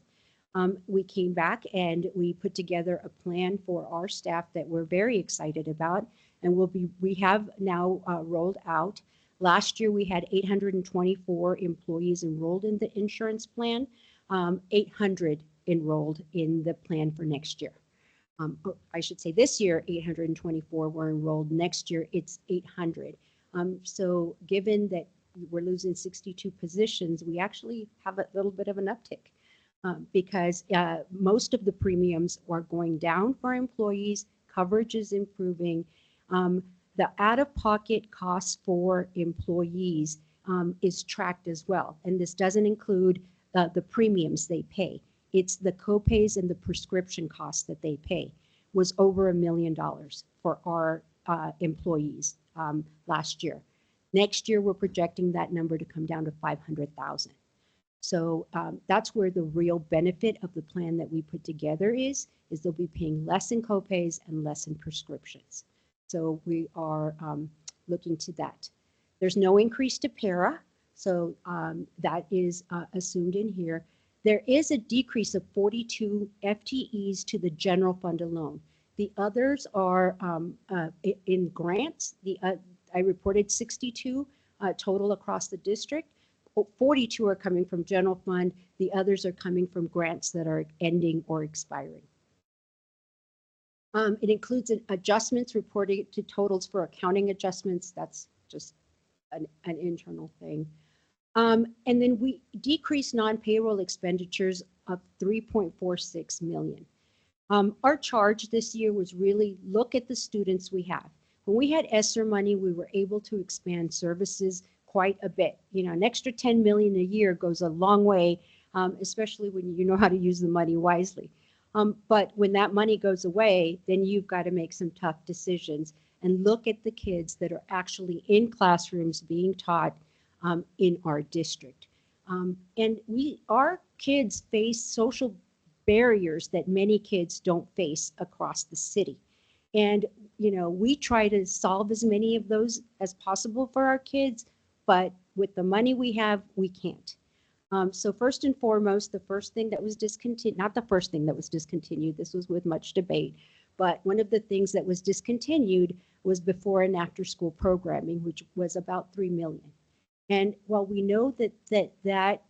Speaker 20: We came back and we put together a plan for our staff that we're very excited about, and we have now rolled out. Last year we had 824 employees enrolled in the insurance plan, 800 enrolled in the plan for next year. I should say this year 824 were enrolled. Next year it's 800. So given that we're losing 62 positions, we actually have a little bit of an uptick. Because most of the premiums are going down for employees, coverage is improving. The out-of-pocket cost for employees is tracked as well. And this doesn't include the premiums they pay. It's the copays and the prescription costs that they pay was over $1 million for our employees last year. Next year, we're projecting that number to come down to 500,000. So that's where the real benefit of the plan that we put together is they'll be paying less in copays and less in prescriptions. So we are looking to that. There's no increase to para, so that is assumed in here. There is a decrease of 42 FTEs to the general fund alone. The others are in grants. I reported 62 total across the district. 42 are coming from general fund. The others are coming from grants that are ending or expiring. It includes adjustments reported to totals for accounting adjustments. That's just an internal thing. And then we decreased non-payroll expenditures of 3.46 million. Our charge this year was really look at the students we have. When we had ESSER money, we were able to expand services quite a bit. You know, an extra 10 million a year goes a long way, especially when you know how to use the money wisely. But when that money goes away, then you've got to make some tough decisions and look at the kids that are actually in classrooms being taught in our district. And our kids face social barriers that many kids don't face across the city. And, you know, we try to solve as many of those as possible for our kids, but with the money we have, we can't. So first and foremost, the first thing that was discontinued, not the first thing that was discontinued, this was with much debate, but one of the things that was discontinued was before and after school programming, which was about 3 million. And while we know that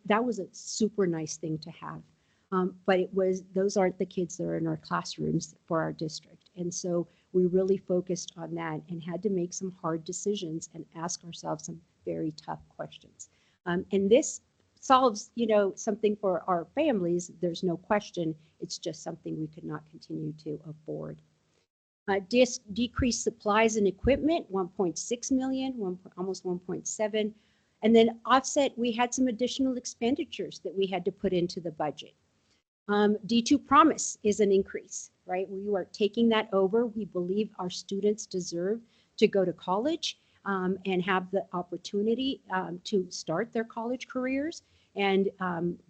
Speaker 20: was a super nice thing to have, but those aren't the kids that are in our classrooms for our district. And so we really focused on that and had to make some hard decisions and ask ourselves some very tough questions. And this solves, you know, something for our families. There's no question. It's just something we could not continue to afford. Decreased supplies and equipment, 1.6 million, almost 1.7. And then offset, we had some additional expenditures that we had to put into the budget. D2 Promise is an increase, right? We are taking that over. We believe our students deserve to go to college and have the opportunity to start their college careers and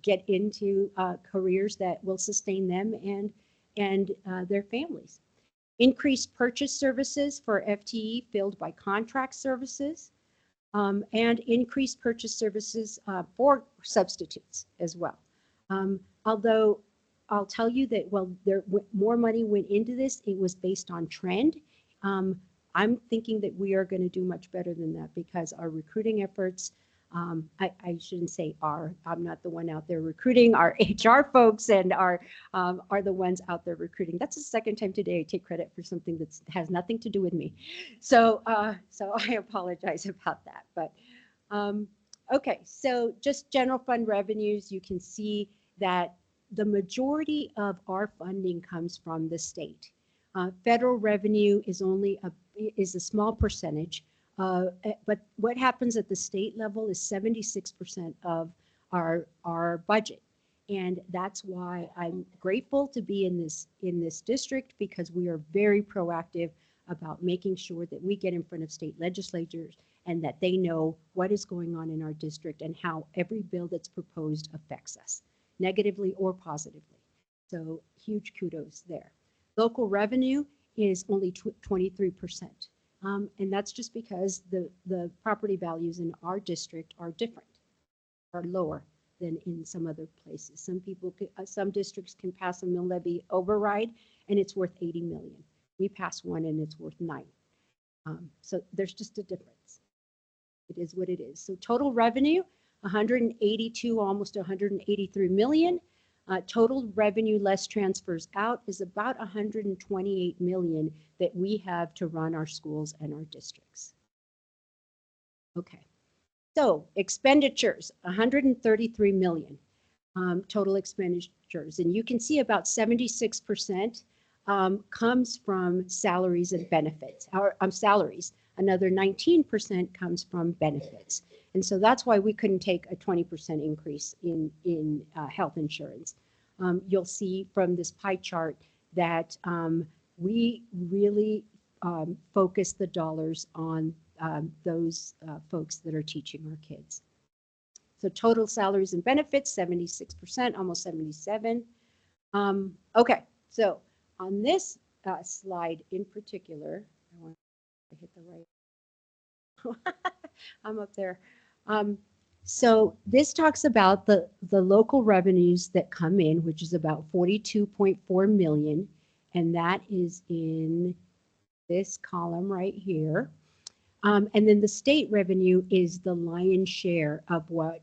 Speaker 20: get into careers that will sustain them and their families. Increased purchase services for FTE filled by contract services, and increased purchase services for substitutes as well. Although I'll tell you that, well, more money went into this, it was based on trend. I'm thinking that we are going to do much better than that because our recruiting efforts I shouldn't say I'm not the one out there recruiting. Our HR folks and are the ones out there recruiting. That's the second time today I take credit for something that has nothing to do with me. So I apologize about that. But okay, so just general fund revenues, you can see that the majority of our funding comes from the state. Federal revenue is only a small percentage. But what happens at the state level is 76% of our budget. And that's why I'm grateful to be in this district, because we are very proactive about making sure that we get in front of state legislatures and that they know what is going on in our district and how every bill that's proposed affects us, negatively or positively. So huge kudos there. Local revenue is only 23%. And that's just because the property values in our district are different, are lower than in some other places. Some districts can pass a mill levy override and it's worth 80 million. We pass one and it's worth 9. So there's just a difference. It is what it is. So total revenue, 182, almost 183 million. Total revenue less transfers out is about 128 million that we have to run our schools and our districts. Okay, so expenditures, 133 million total expenditures. And you can see about 76% comes from salaries and benefits, or salaries. Another 19% comes from benefits. And so that's why we couldn't take a 20% increase in health insurance. You'll see from this pie chart that we really focus the dollars on those folks that are teaching our kids. So total salaries and benefits, 76%, almost 77%. Okay, so on this slide in particular, I want to hit the right. I'm up there. So this talks about the local revenues that come in, which is about 42.4 million, and that is in this column right here. And then the state revenue is the lion's share of what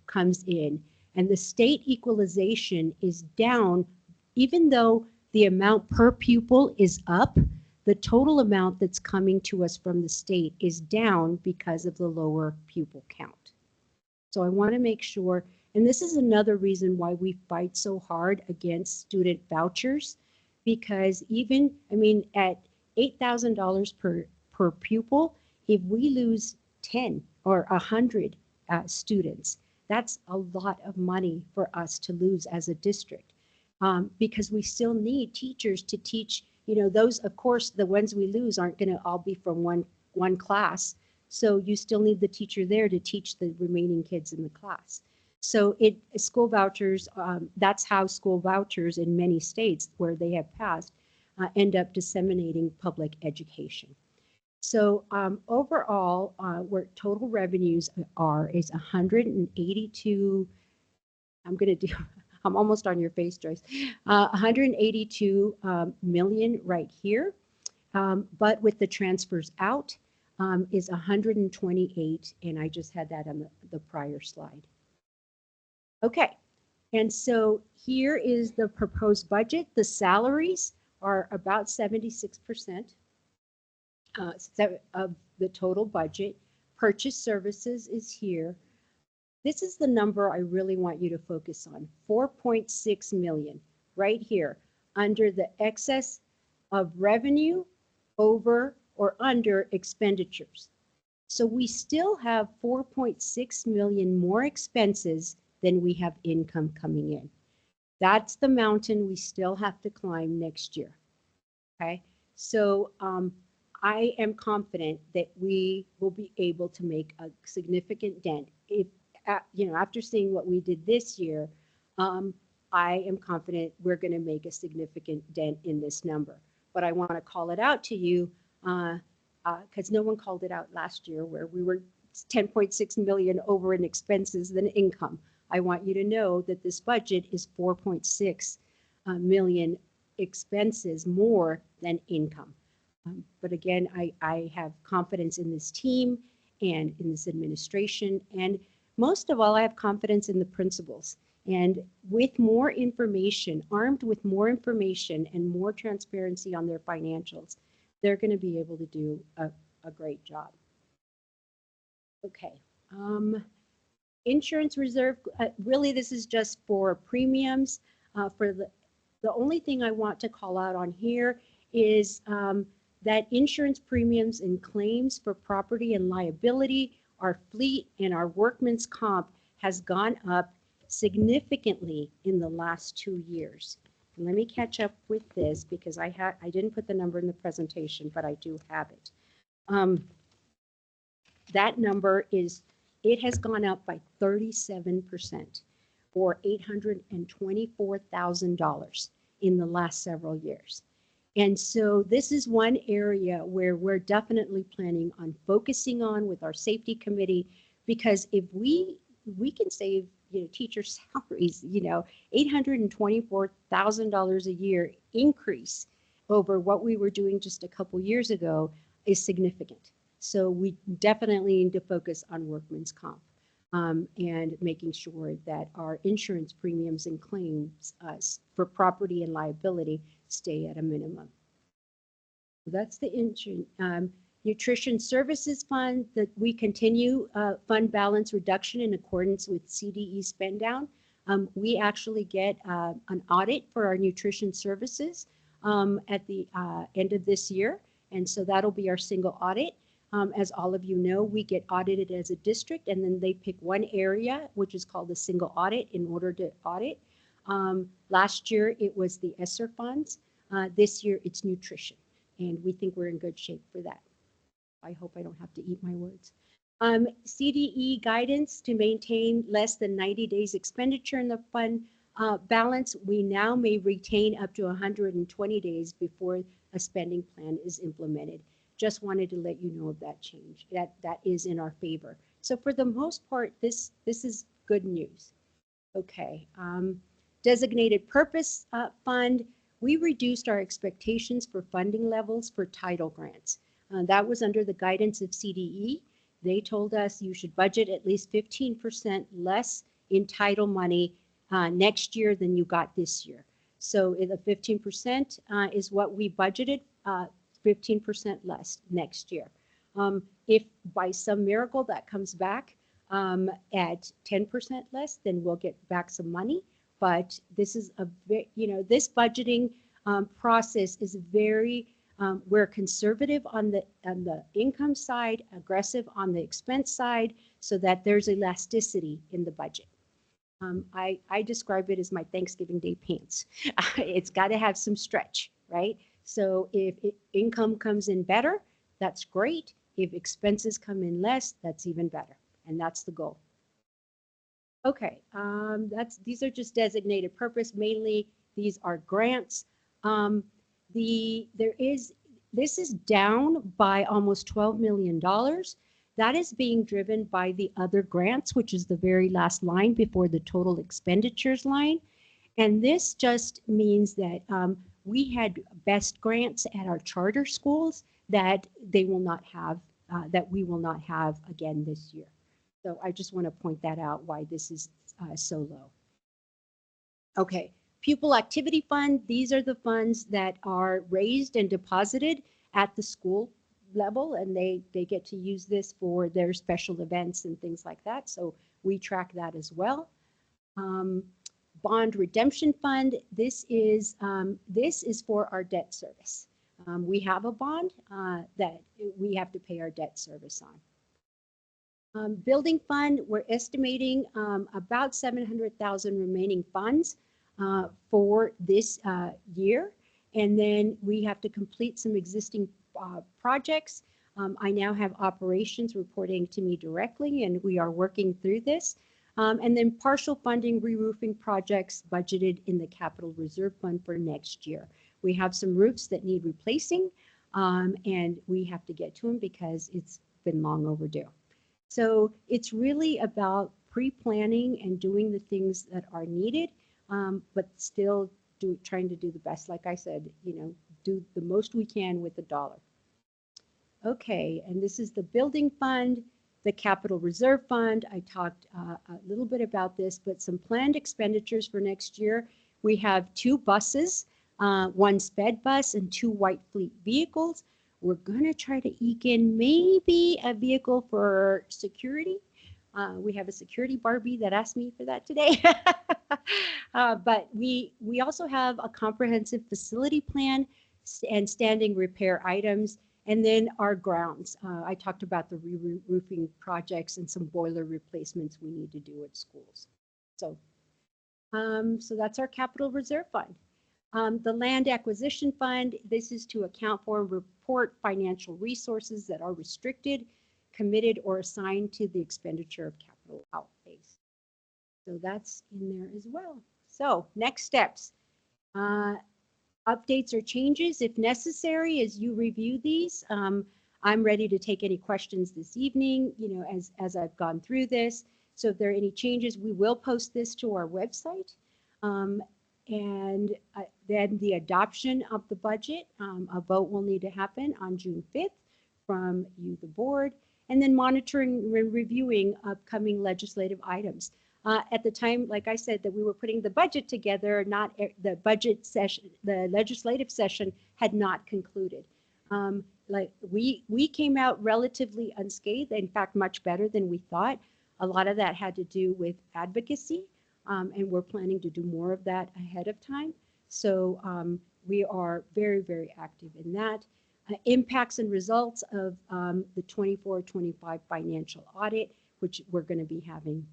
Speaker 20: comes in. And the state equalization is down, even though the amount per pupil is up, the total amount that's coming to us from the state is down because of the lower pupil count. So I want to make sure, and this is another reason why we fight so hard against student vouchers, because even, I mean, at $8,000 per pupil, if we lose 10 or 100 students, that's a lot of money for us to lose as a district, because we still need teachers to teach. You know, those, of course, the ones we lose aren't going to all be from one class. So you still need the teacher there to teach the remaining kids in the class. So school vouchers, that's how school vouchers in many states where they have passed end up disseminating public education. So overall, where total revenues is 182. I'm almost on your face, Joyce. 182 million right here, but with the transfers out is 128, and I just had that on the prior slide. Okay, and so here is the proposed budget. The salaries are about 76% of the total budget. Purchase services is here. This is the number I really want you to focus on, 4.6 million, right here, under the excess of revenue over or under expenditures. So we still have 4.6 million more expenses than we have income coming in. That's the mountain we still have to climb next year. Okay, so I am confident that we will be able to make a significant dent. If you know, after seeing what we did this year, I am confident we're going to make a significant dent in this number. But I want to call it out to you because no one called it out last year, where we were 10.6 million over in expenses than income. I want you to know that this budget is 4.6 million expenses more than income. But again, I have confidence in this team, and in this administration. And most of all, I have confidence in the principals. And with more information, armed with more information and more transparency on their financials, they're going to be able to do a great job. Okay. Insurance reserve, really this is just for premiums. For the only thing I want to call out on here is that insurance premiums and claims for property and liability, our fleet and our workman's comp has gone up significantly in the last 2 years. And let me catch up with this because I didn't put the number in the presentation, but I do have it. That number is, it has gone up by 37% or $824,000 in the last several years. And so this is one area where we're definitely planning on focusing on with our safety committee, because if we can save, you know, teacher salaries, you know, $824,000 a year increase over what we were doing just a couple years ago is significant. So we definitely need to focus on workman's comp and making sure that our insurance premiums and claims for property and liability stay at a minimum. So that's the nutrition services fund that we continue fund balance reduction in accordance with CDE spend down. We actually get an audit for our nutrition services at the end of this year. And so that'll be our single audit. As all of you know, we get audited as a district, and then they pick one area, which is called the single audit, in order to audit. Last year, it was the ESSER funds. This year, it's nutrition, and we think we're in good shape for that. I hope I don't have to eat my words. CDE guidance to maintain less than 90 days expenditure in the fund balance. We now may retain up to 120 days before a spending plan is implemented. Just wanted to let you know of that change. That is in our favor. So for the most part, this is good news. Okay. Designated purpose fund. We reduced our expectations for funding levels for title grants. That was under the guidance of CDE. They told us you should budget at least 15% less in title money next year than you got this year. So the 15% is what we budgeted. 15% less next year. If by some miracle that comes back at 10% less, then we'll get back some money. But this is this budgeting process is very, we're conservative on the income side, aggressive on the expense side, so that there's elasticity in the budget. I describe it as my Thanksgiving Day pants. It's got to have some stretch, right? So if income comes in better, that's great. If expenses come in less, that's even better. And that's the goal. Okay, these are just designated purpose. Mainly, these are grants. This is down by almost $12 million. That is being driven by the other grants, which is the very last line before the total expenditures line. And this just means that we had best grants at our charter schools that they will not have, that we will not have again this year. So I just want to point that out, why this is so low. Okay, pupil activity fund. These are the funds that are raised and deposited at the school level, and they get to use this for their special events and things like that. So we track that as well. Bond redemption fund. This is for our debt service. We have a bond that we have to pay our debt service on. Building fund, we're estimating about 700,000 remaining funds for this year. And then we have to complete some existing projects. I now have operations reporting to me directly, and we are working through this. And then partial funding re-roofing projects budgeted in the capital reserve fund for next year. We have some roofs that need replacing, and we have to get to them because it's been long overdue. So it's really about pre-planning and doing the things that are needed, but still trying to do the best. Like I said, do the most we can with the dollar. Okay, and this is the building fund. The capital reserve fund, I talked a little bit about this, but some planned expenditures for next year. We have 2 buses, 1 sped bus and 2 white fleet vehicles. We're gonna try to eke in maybe a vehicle for security. We have a security Barbie that asked me for that today. But we also have a comprehensive facility plan and standing repair items. And then our grounds. I talked about the re-roofing projects and some boiler replacements we need to do at schools. So, so that's our capital reserve fund. The land acquisition fund, this is to account for and report financial resources that are restricted, committed, or assigned to the expenditure of capital outlays. So that's in there as well. So next steps. Updates or changes if necessary as you review these. I'm ready to take any questions this evening, you know, as I've gone through this. So if there are any changes, we will post this to our website. And then the adoption of the budget, a vote will need to happen on June 5th from you, the board, and then monitoring and reviewing upcoming legislative items. At the time, like I said, that we were putting the budget together, not the budget session, the legislative session had not concluded. Like we came out relatively unscathed, in fact, much better than we thought. A lot of that had to do with advocacy, and we're planning to do more of that ahead of time. So we are very, very active in that. Impacts and results of the 24-25 financial audit, which we're going to be having.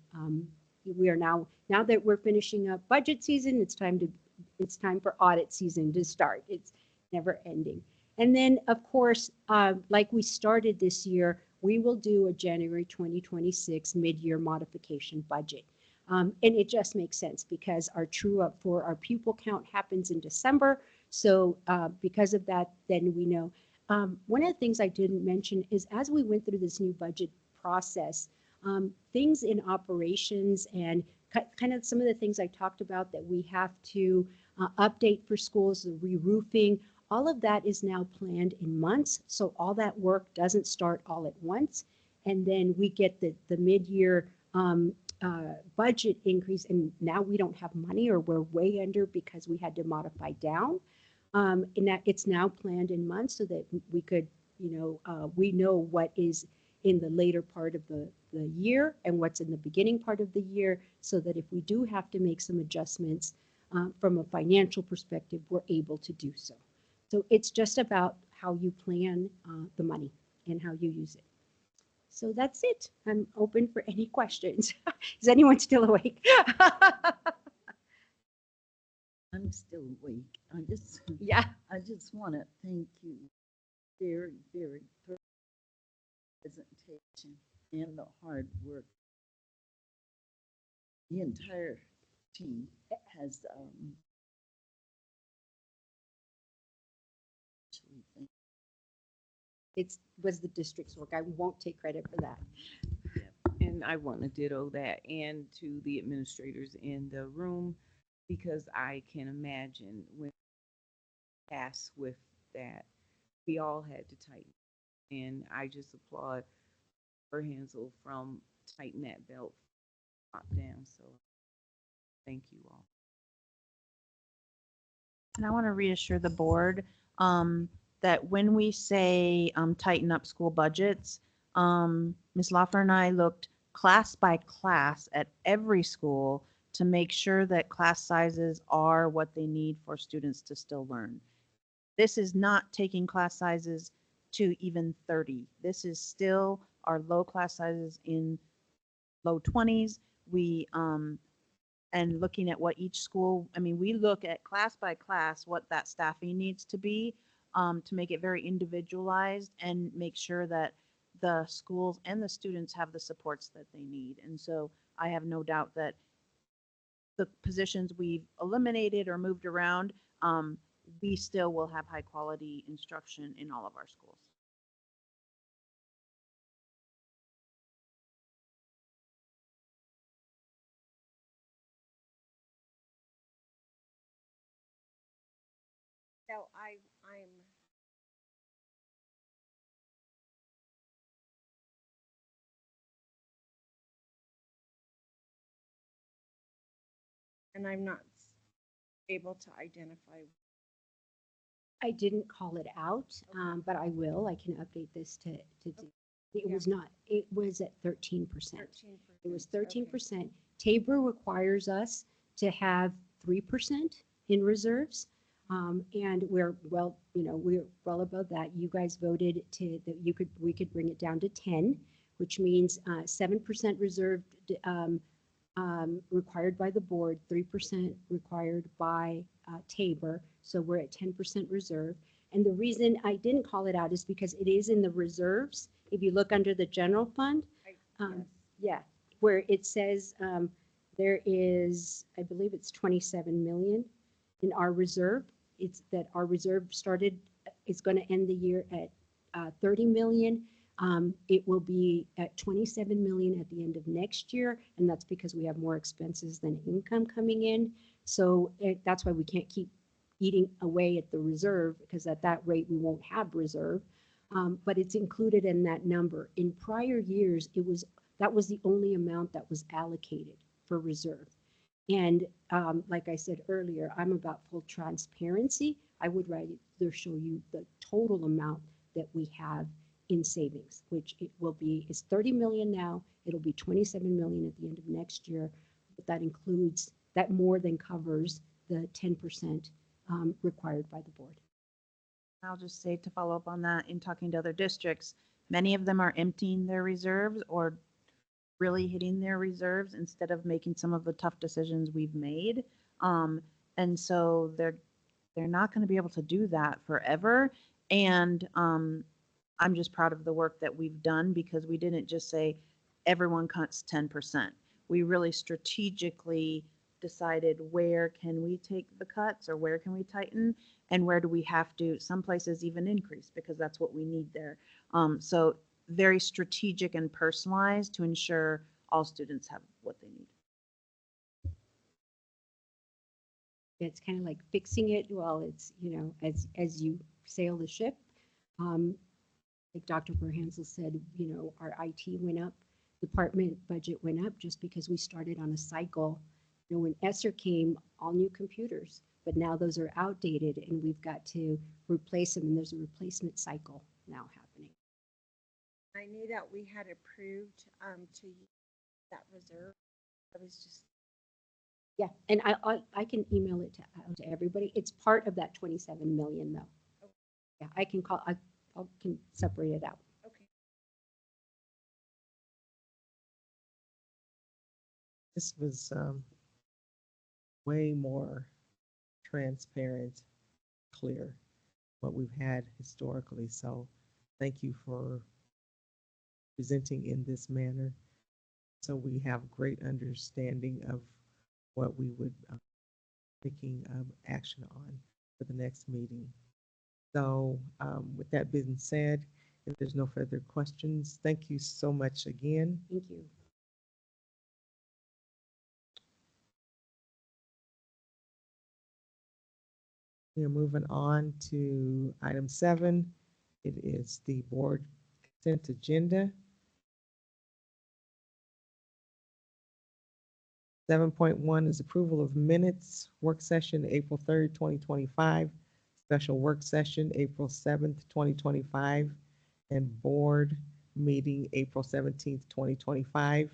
Speaker 20: We are now that we're finishing up budget season, it's time for audit season to start. It's never ending. And then, of course, like we started this year, we will do a January 2026 mid-year modification budget. And it just makes sense because our true up for our pupil count happens in December. So because of that, then we know. One of the things I didn't mention is as we went through this new budget process, things in operations and kind of some of the things I talked about that we have to update for schools, the re-roofing, all of that is now planned in months. So all that work doesn't start all at once. And then we get the mid-year budget increase, and now we don't have money or we're way under because we had to modify down. And that it's now planned in months so that we could, you know, we know what is in the later part of the year and what's in the beginning part of the year, so that if we do have to make some adjustments from a financial perspective, we're able to do so. So it's just about how you plan the money and how you use it. So that's it. I'm open for any questions. Is anyone still awake?
Speaker 12: I'm still awake. I just want to thank you very, very for the presentation and the hard work. The entire team has
Speaker 20: It was the district's work. I won't take credit for that.
Speaker 5: And I want to ditto that and to the administrators in the room, because I can imagine when tasked with that, we all had to tighten. And I just applaud her Hansel from tighten that belt top down. So thank you all.
Speaker 11: And I want to reassure the board that when we say tighten up school budgets, Ms. Loffer and I looked class by class at every school to make sure that class sizes are what they need for students to still learn. This is not taking class sizes to even 30. This is still our low class sizes in low 20s. We and looking at what each school, I mean, we look at class by class what that staffing needs to be to make it very individualized and make sure that the schools and the students have the supports that they need. And so I have no doubt that the positions we've eliminated or moved around, we still will have high quality instruction in all of our schools.
Speaker 2: So I'm and I'm not able to identify.
Speaker 20: I didn't call it out, but I will. I can update this to it was not, it was at 13%. It was 13%. Tabor requires us to have 3% in reserves. And we're well, we're well above that. You guys voted that we could bring it down to 10, which means 7% reserved required by the board, 3% required by Tabor. So we're at 10% reserve. And the reason I didn't call it out is because it is in the reserves. If you look under the general fund, yeah, where it says there is, I believe it's 27 million in our reserve. It's that our reserve is going to end the year at 30 million. It will be at 27 million at the end of next year, and that's because we have more expenses than income coming in. So that's why we can't keep eating away at the reserve, because at that rate we won't have reserve. But it's included in that number. In prior years, that was the only amount that was allocated for reserve. And like I said earlier, I'm about full transparency. I would rather show you the total amount that we have in savings, which is 30 million now. It'll be 27 million at the end of next year. But that more than covers the 10% required by the board.
Speaker 11: I'll just say, to follow up on that, in talking to other districts, many of them are emptying their reserves or really hitting their reserves instead of making some of the tough decisions we've made. And so they're not going to be able to do that forever. And I'm just proud of the work that we've done, because we didn't just say everyone cuts 10%. We really strategically decided where can we take the cuts, or where can we tighten, and where do we have to, some places even increase, because that's what we need there. So very strategic and personalized to ensure all students have what they need.
Speaker 20: It's kind of like fixing it while it's, as you sail the ship. Like Dr. Berhansel said, our IT went up, department budget went up just because we started on a cycle. When ESSER came, all new computers, but now those are outdated and we've got to replace them, and there's a replacement cycle now happening.
Speaker 2: I knew that we had approved to use that reserve. I was just.
Speaker 20: Yeah, and I can email it to everybody. It's part of that 27 million though. Okay. Yeah, I can separate it out.
Speaker 2: Okay.
Speaker 1: This was way more transparent, clear, what we've had historically. So thank you for presenting in this manner, so we have great understanding of what we would taking action on for the next meeting. So with that being said, if there's no further questions, thank you so much again.
Speaker 20: Thank you.
Speaker 1: We are moving on to item 7. It is the board consent agenda. 7.1 is approval of minutes, work session April 3rd, 2025, special work session April 7th, 2025, and board meeting April 17th, 2025.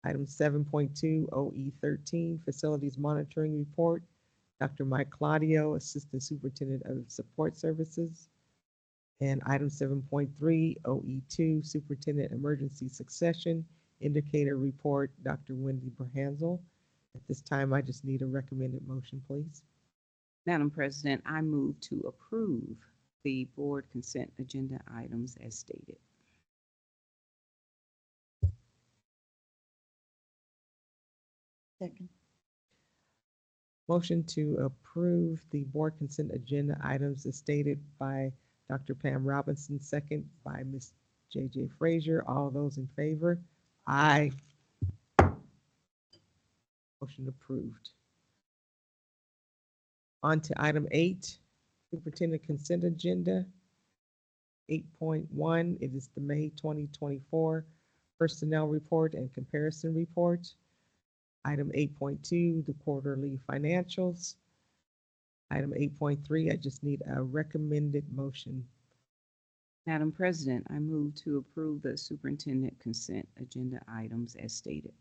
Speaker 1: Item 7.2, OE13, facilities monitoring report. Dr. Mike Claudio, Assistant Superintendent of Support Services. And item 7.3, OE2, Superintendent Emergency Succession Indicator Report, Dr. Wendy Berhansel. At this time, I just need a recommended motion, please.
Speaker 5: Madam President, I move to approve the board consent agenda items as stated.
Speaker 12: Second.
Speaker 1: Motion to approve the board consent agenda items as stated by Dr. Pam Robinson, second by Ms. J.J. Frazier. All those in favor? Aye. Motion approved. On to item 8, Superintendent Consent Agenda. 8.1, it is the May 2024 Personnel Report and Comparison Report. Item 8.2, the quarterly financials. Item 8.3, I just need a recommended motion.
Speaker 5: Madam President, I move to approve the superintendent consent agenda items as stated.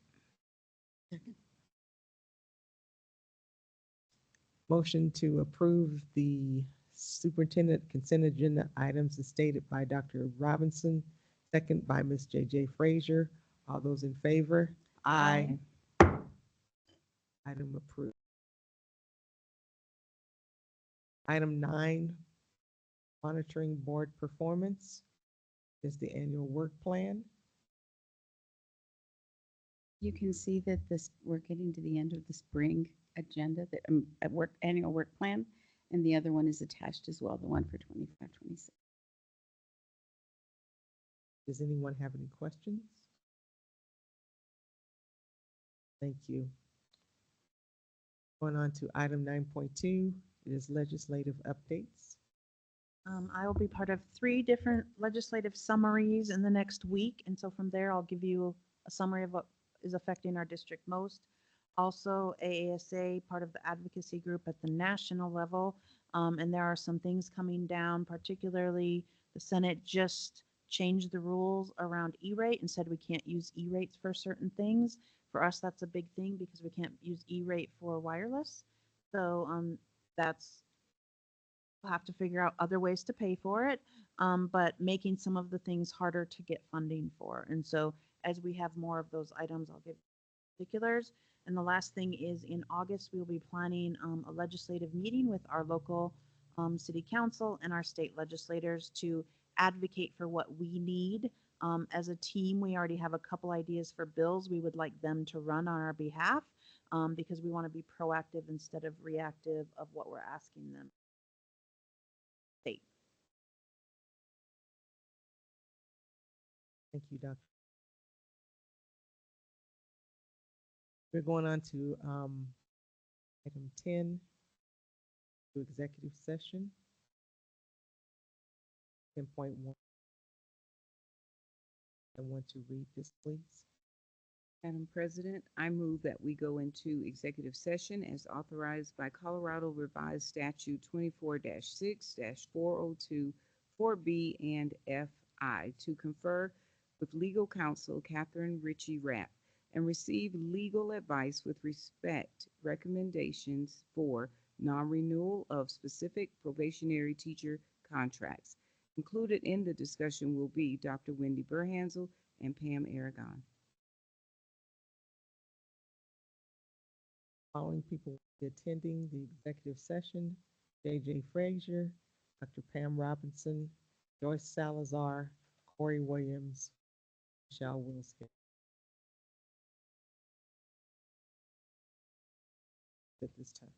Speaker 1: Motion to approve the superintendent consent agenda items as stated by Dr. Robinson, second by Ms. J.J. Frazier. All those in favor? Aye. Item approved. Item 9, monitoring board performance is the annual work plan.
Speaker 18: You can see that we're getting to the end of the spring agenda, the annual work plan, and the other one is attached as well, the one for 25-26.
Speaker 1: Does anyone have any questions? Thank you. Going on to item 9.2, it is legislative updates.
Speaker 11: I will be part of 3 different legislative summaries in the next week, and so from there I'll give you a summary of what is affecting our district most. Also, AASA, part of the advocacy group at the national level, and there are some things coming down, particularly the Senate just changed the rules around E-rate and said we can't use E-rates for certain things. For us, that's a big thing because we can't use E-rate for wireless. So we'll have to figure out other ways to pay for it, but making some of the things harder to get funding for. And so as we have more of those items, I'll give particulars. And the last thing is in August, we will be planning a legislative meeting with our local city council and our state legislators to advocate for what we need. As a team, we already have a couple ideas for bills we would like them to run on our behalf because we want to be proactive instead of reactive of what we're asking them. State.
Speaker 1: Thank you, Dr. We're going on to item 10, to executive session. 10.1. I want to read this, please.
Speaker 5: Madam President, I move that we go into executive session as authorized by Colorado Revised Statute 24-6-402 4B and FI to confer with legal counsel Catherine Ritchie Rapp and receive legal advice with respect recommendations for non-renewal of specific probationary teacher contracts. Included in the discussion will be Dr. Wendy Burhansel and Pam Aragon.
Speaker 1: Following people will be attending the executive session: J.J. Frazier, Dr. Pam Robinson, Joyce Salazar, Corey Williams, Michelle Wilson. At this time.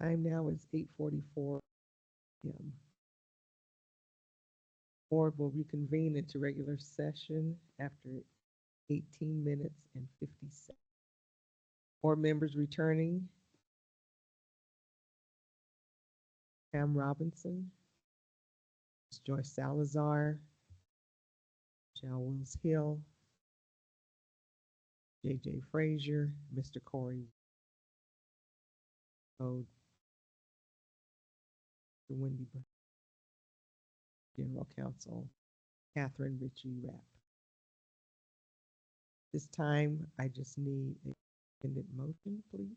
Speaker 1: Time now is 8:44 p.m. Board will reconvene into regular session after 18 minutes and 50 seconds. Board members returning: Pam Robinson, Ms. Joyce Salazar, Michelle Wills Hill, J.J. Frazier, Mr. Corey Code, the Wendy Brown, General Counsel Catherine Ritchie Rapp. This time, I just need a independent motion, please.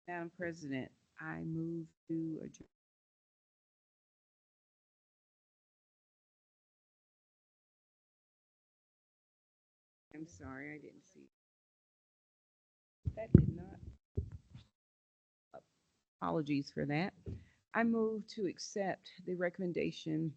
Speaker 5: Madam President, I move to adjourn. I'm sorry, I didn't see. That did not. Apologies for that. I move to accept the recommended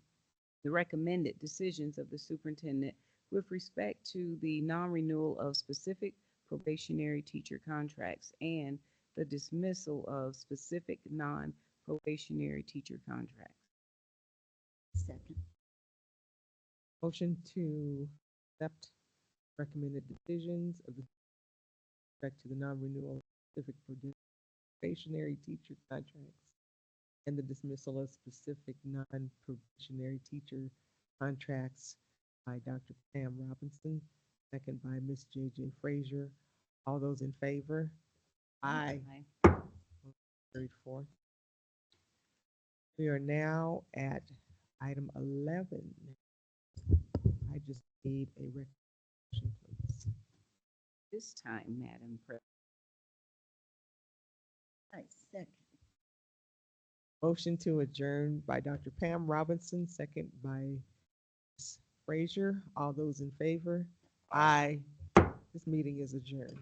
Speaker 5: decisions of the superintendent with respect to the non-renewal of specific probationary teacher contracts and the dismissal of specific non-probationary teacher contracts.
Speaker 12: Second.
Speaker 1: Motion to accept recommended decisions of the respect to the non-renewal of specific probationary teacher contracts and the dismissal of specific non-probationary teacher contracts by Dr. Pam Robinson, second by Ms. J.J. Frazier. All those in favor? Aye. Carried forth. We are now at item 11. I just need a recognition, please.
Speaker 5: This time, Madam President.
Speaker 12: I second.
Speaker 1: Motion to adjourn by Dr. Pam Robinson, second by Ms. Frazier. All those in favor? Aye. This meeting is adjourned.